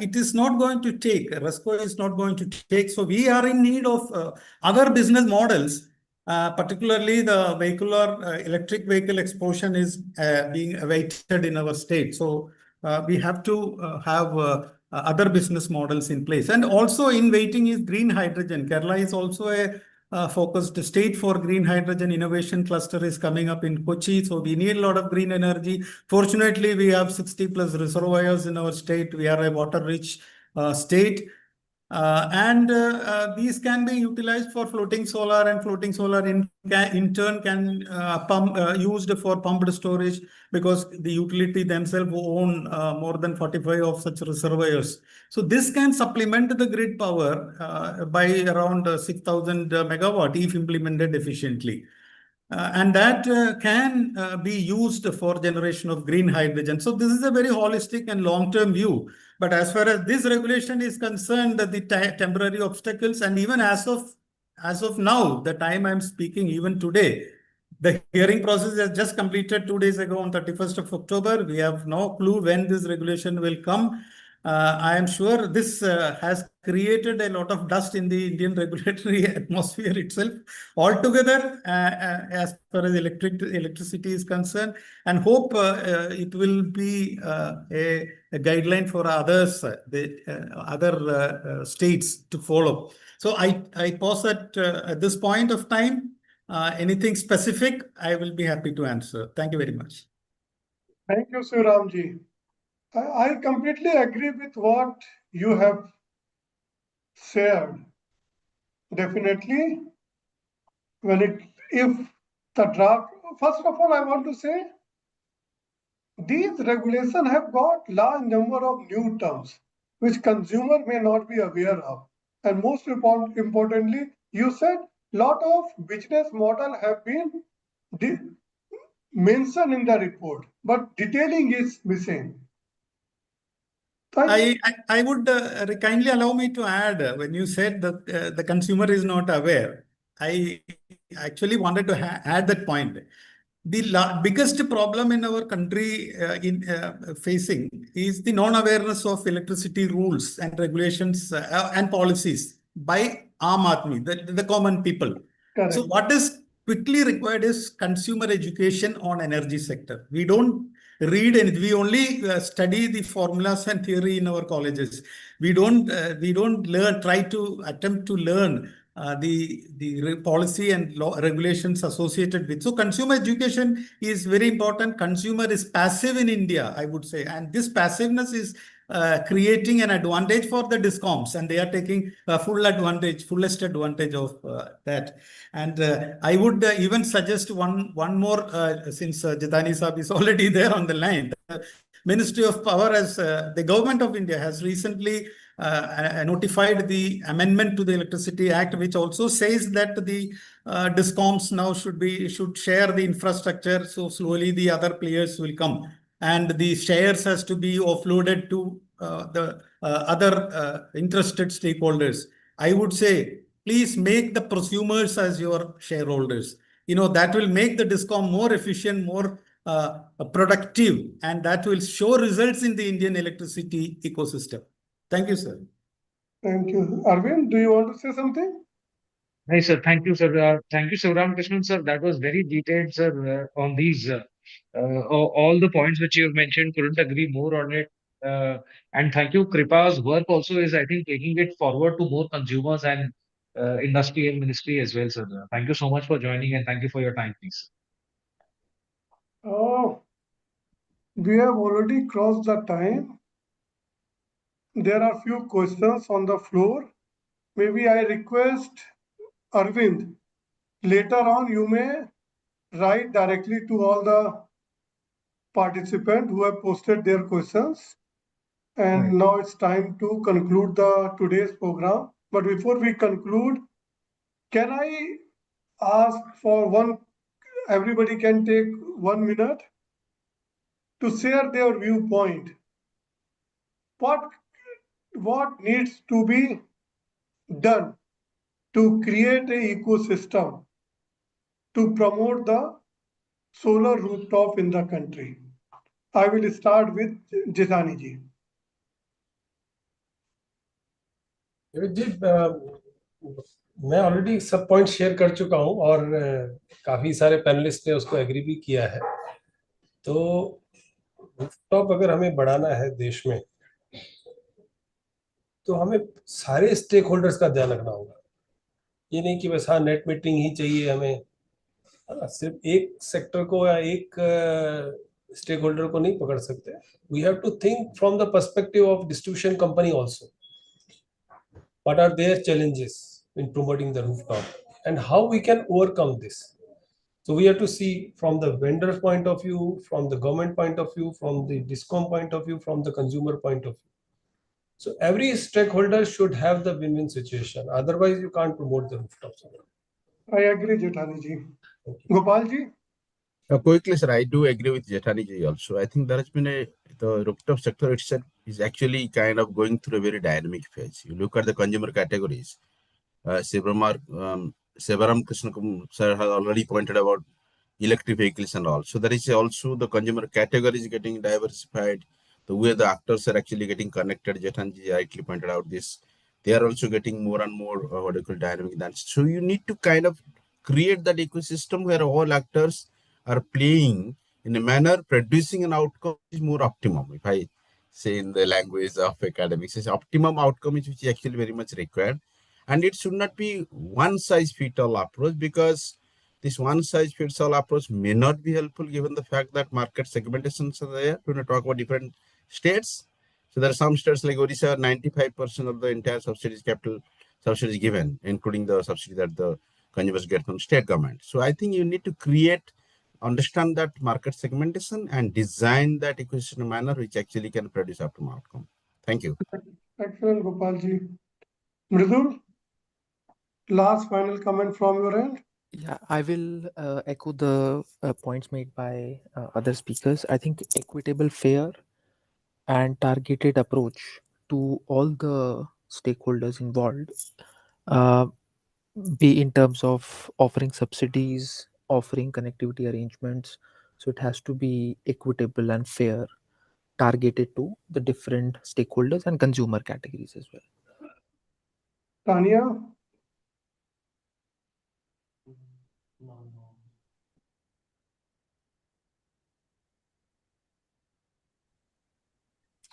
it is not going to take, RESCO is not going to take. So we are in need of other business models, particularly the vehicular electric vehicle explosion is being awaited in our state. So we have to have other business models in place. And also in waiting is green hydrogen. Kerala is also a focused state for green hydrogen. Innovation cluster is coming up in Kochi. So we need a lot of green energy. Fortunately, we have 60 plus reservoirs in our state. We are a water rich state. And these can be utilized for floating solar, and floating solar in turn can used for pumped storage, because the utility themselves own more than 45 of such reservoirs. So this can supplement the grid power by around 6,000 megawatt if implemented efficiently. And that can be used for generation of green hydrogen. So this is a very holistic and long-term view. But as far as this regulation is concerned, the temporary obstacles, and even as of now, the time I'm speaking, even today, the hearing process has just completed 2 days ago on 31st of October. We have no clue when this regulation will come. I am sure this has created a lot of dust in the Indian regulatory atmosphere itself altogether as far as electricity is concerned, and hope it will be a guideline for others, other states to follow. So I pause at this point of time. Anything specific, I will be happy to answer. Thank you very much. Thank you, Siramji. I completely agree with what you have shared. Definitely, if the draft, first of all, I want to say these regulations have got large number of new terms which consumer may not be aware of. And most importantly, you said lot of business model have been mentioned in the report, but detailing is missing. I would kindly allow me to add when you said that the consumer is not aware. I actually wanted to add that point. The biggest problem in our country facing is the non-awareness of electricity rules and regulations and policies by Aam Aadmi, the common people. Correct. So what is quickly required is consumer education on energy sector. We don't read and we only study the formulas and theory in our colleges. We don't learn, try to attempt to learn the policy and law regulations associated with. So consumer education is very important. Consumer is passive in India, I would say. And this passiveness is creating an advantage for the discoms, and they are taking fullest advantage of that. And I would even suggest one more, since Jitani Saab is already there on the line. The Ministry of Power the government of India has recently notified the amendment to the Electricity Act, which also says that the discoms now should share the infrastructure. So slowly the other players will come, and the shares has to be offloaded to the other interested stakeholders. I would say, please make the prosumers as your shareholders. That will make the discom more efficient, more productive, and that will show results in the Indian electricity ecosystem. Thank you, sir. Thank you. Arvind, do you want to say something? Hi, sir. Thank you, sir. Thank you, Sivaram Krishnan, sir. That was very detailed, sir, on these. All the points which you have mentioned, couldn't agree more on it. And thank you. Kripa's work also is, I think, taking it forward to more consumers and industry and ministry as well, sir. Thank you so much for joining, and thank you for your time, please. We have already crossed the time. There are few questions on the floor. Maybe I request Arvind, later on you may write directly to all the participants who have posted their questions. And Right. now it's time to conclude today's program. But before we conclude, can I ask for everybody can take 1 minute to share their viewpoint. What needs to be done to create an ecosystem to promote the solar rooftop in the country? I will start with Jitani ji. जी मैं already सब point share कर चुका हूं और काफी सारे panelist ने उसको एग्री भी किया है। तो रूफटॉप अगर हमें बढ़ाना है देश में तो हमें सारे स्टेक होल्डर्स का ध्यान रखना होगा। ये नहीं कि बस हाँ नेट मीटरिंग ही चाहिए हमें, सिर्फ एक सेक्टर को या एक स्टेक होल्डर को नहीं पकड़ सकते। We have to think from the perspective of distribution company also. What are their challenges in promoting the rooftop and how we can overcome this? So we have to see from the vendor's point of view, from the government point of view, from the discom point of view, from the consumer point of view. So every stakeholder should have the win-win situation. Otherwise, you can't promote the rooftop solar. I agree, Jethani ji. Gopal ji? Quickly, sir, I do agree with Jethani ji also. I think there has been the rooftop sector itself is actually kind of going through a very dynamic phase. You look at the consumer categories. Sivaram Krishnan sir has already pointed about electric vehicles and all. So there is also the consumer categories getting diversified. The way the actors are actually getting connected, Jethani rightly pointed out this. They are also getting more and more what you call dynamic. So you need to kind of create that ecosystem where all actors are playing in a manner producing an outcome is more optimum. If I say in the language of academics, is optimum outcome which is actually very much required. And it should not be one size fits all approach, because this one size fits all approach may not be helpful given the fact that market segmentations are there. When we talk about different states, so there are some states like Odisha, 95% of the entire capital subsidy is given, including the subsidy that the consumers get from state government. So I think you need to create understand that market segmentation and design that ecosystem manner which actually can produce optimal outcome. Thank you. Excellent, Gopalji. Mridul, last final comment from your end. Yeah, I will echo the points made by other speakers. I think equitable, fair, and targeted approach to all the stakeholders involved, uh, be in terms of offering subsidies, offering connectivity arrangements. So it has to be equitable and fair, targeted to the different stakeholders and consumer categories as well. Tanya,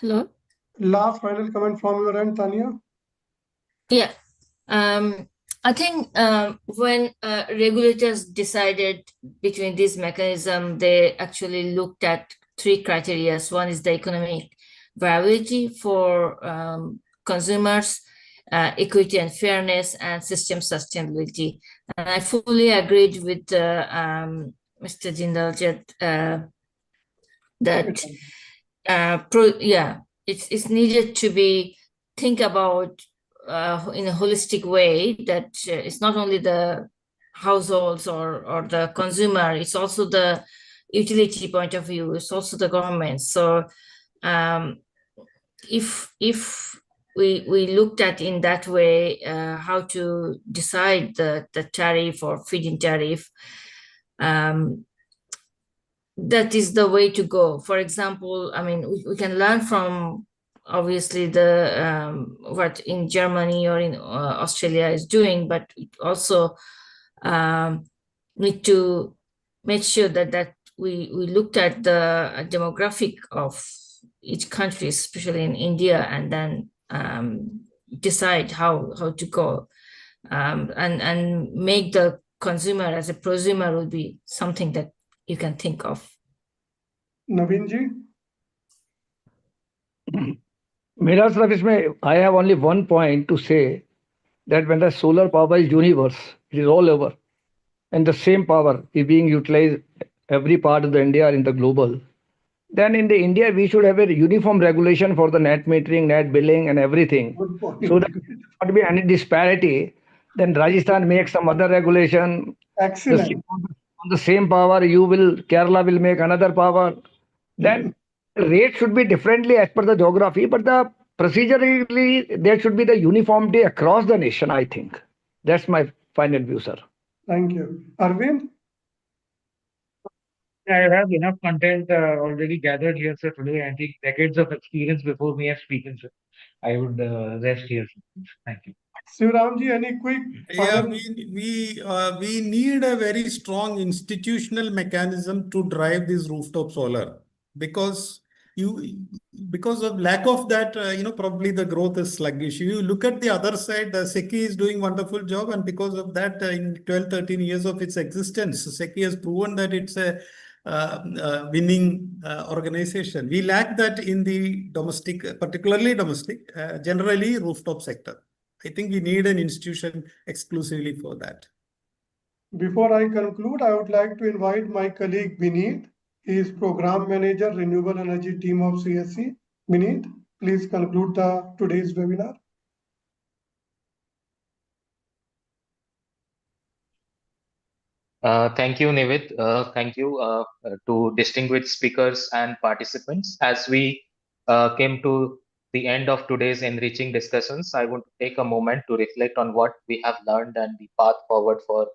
Hello? last final comment from your end, Tanya. Yeah. I think when regulators decided between this mechanism, they actually looked at three criteria. One is the economic viability for consumers, equity and fairness, and system sustainability. And I fully agreed with Mr. Jindal that it's needed to be think about in a holistic way, that it's not only the households or the consumer, it's also the utility point of view, it's also the government. So if we looked at in that way how to decide the tariff or feed-in tariff, that is the way to go. For example, I mean, we can learn from obviously the what in Germany or in Australia is doing, but it also need to make sure that we looked at the demographic of each country, especially in India, and then decide how to go and make the consumer as a prosumer will be something that you can think of. Naveenji, मेरा सिर्फ इसमें I have only one point to say that when the solar power is universe, it is all over, and the same power is being utilized every part of the India in the global. Then in the India we should have a uniform regulation for the net metering, net billing, and everything, good point. so that there should not be any disparity. Then Rajasthan makes some other regulation. Excellent. On the same power, Kerala will make another power. Then rate should be differently as per the geography, but the procedurally there should be the uniformity across the nation, I think. That's my final view, sir. Thank you. Arvind, I have enough content already gathered here, sir. Today, I think decades of experience before me have spoken, sir. I would rest here. Thank you. Sivramji, any quick Yeah, final? we need a very strong institutional mechanism to drive this rooftop solar, because because of lack of that, probably the growth is sluggish. You look at the other side, SECI is doing wonderful job, and because of that, in 12, 13 years of its existence, SECI has proven that it's a winning organization. We lack that in the domestic, particularly domestic, generally rooftop sector. I think we need an institution exclusively for that. Before I conclude, I would like to invite my colleague Vineet. He is Program Manager, Renewable Energy Team of CSC. Vineet, please conclude today's webinar. Thank you, Nivit. Thank you to distinguished speakers and participants. As we came to the end of today's enriching discussions, I want to take a moment to reflect on what we have learned and the path forward for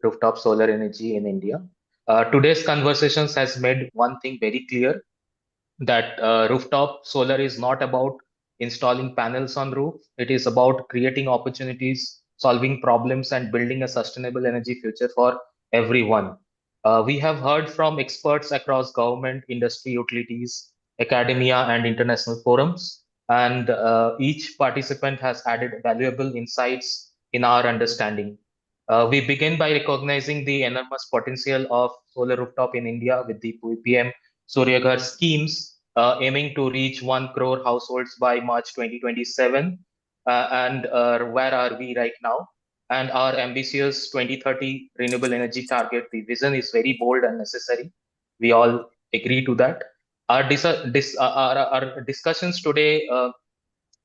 rooftop solar energy in India. Today's conversations has made one thing very clear, that rooftop solar is not about installing panels on roof. It is about creating opportunities, solving problems, and building a sustainable energy future for everyone. We have heard from experts across government, industry, utilities, academia, and international forums, and each participant has added valuable insights in our understanding. We begin by recognizing the enormous potential of solar rooftop in India with the PM Surya Ghar schemes aiming to reach 1 crore households by March 2027. And where are we right now? and our ambitious 2030 renewable energy target. The vision is very bold and necessary. We all agree to that. Our discussions today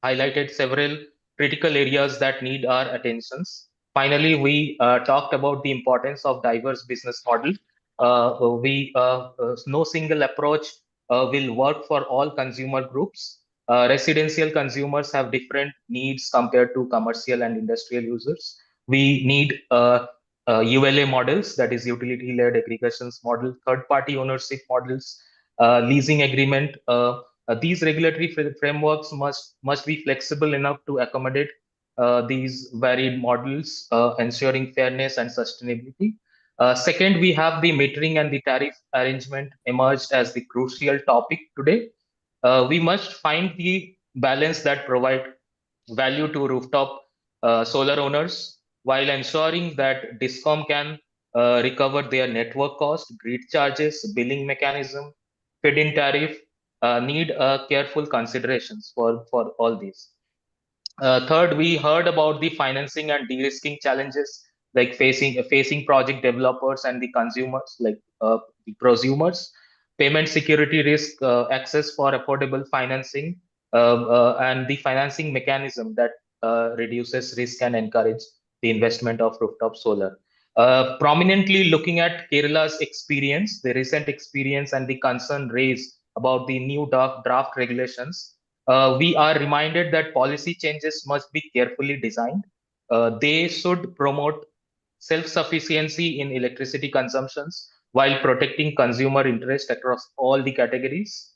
highlighted several critical areas that need our attentions. Finally, we talked about the importance of diverse business model. No single approach will work for all consumer groups. Residential consumers have different needs compared to commercial and industrial users. We need ULA models, that is utility-led aggregations model, third-party ownership models, leasing agreement. These regulatory frameworks must be flexible enough to accommodate these varied models, ensuring fairness and sustainability. Second, we have the metering and the tariff arrangement emerged as the crucial topic today. We must find the balance that provide value to rooftop solar owners while ensuring that DISCOM can recover their network cost, grid charges, billing mechanism, feed-in tariff, need careful considerations for all these. Third, we heard about the financing and de-risking challenges like facing project developers and the consumers, like the prosumers, payment security risk, access for affordable financing, and the financing mechanism that reduces risk and encourage the investment of rooftop solar. Prominently looking at Kerala's experience, the recent experience and the concern raised about the new draft regulations, we are reminded that policy changes must be carefully designed. They should promote self-sufficiency in electricity consumptions while protecting consumer interest across all the categories.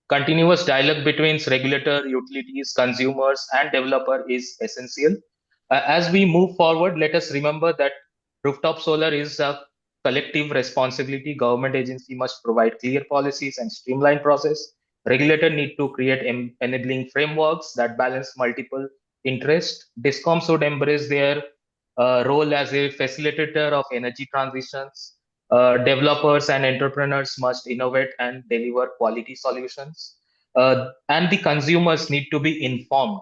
Continuous dialogue between regulator, utilities, consumers, and developer is essential. As we move forward, let us remember that rooftop solar is a collective responsibility. Government agency must provide clear policies and streamline process. Regulator need to create enabling frameworks that balance multiple interests. DISCOM should embrace their role as a facilitator of energy transitions. Developers and entrepreneurs must innovate and deliver quality solutions. And the consumers need to be informed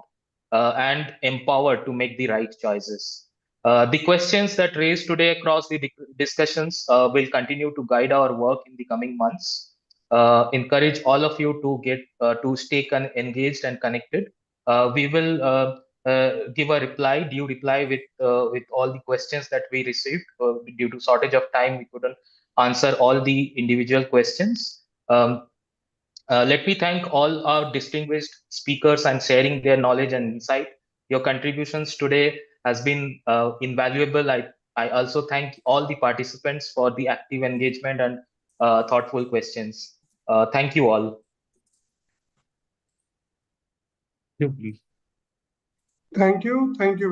and empowered to make the right choices. The questions that raised today across the discussions will continue to guide our work in the coming months. Encourage all of you to get to stay engaged and connected. We will give a due reply with all the questions that we received. Due to shortage of time, we couldn't answer all the individual questions. Let me thank all our distinguished speakers and sharing their knowledge and insight. Your contributions today has been invaluable. I also thank all the participants for the active engagement and thoughtful questions. Thank you all. You, please. Thank you. Thank you.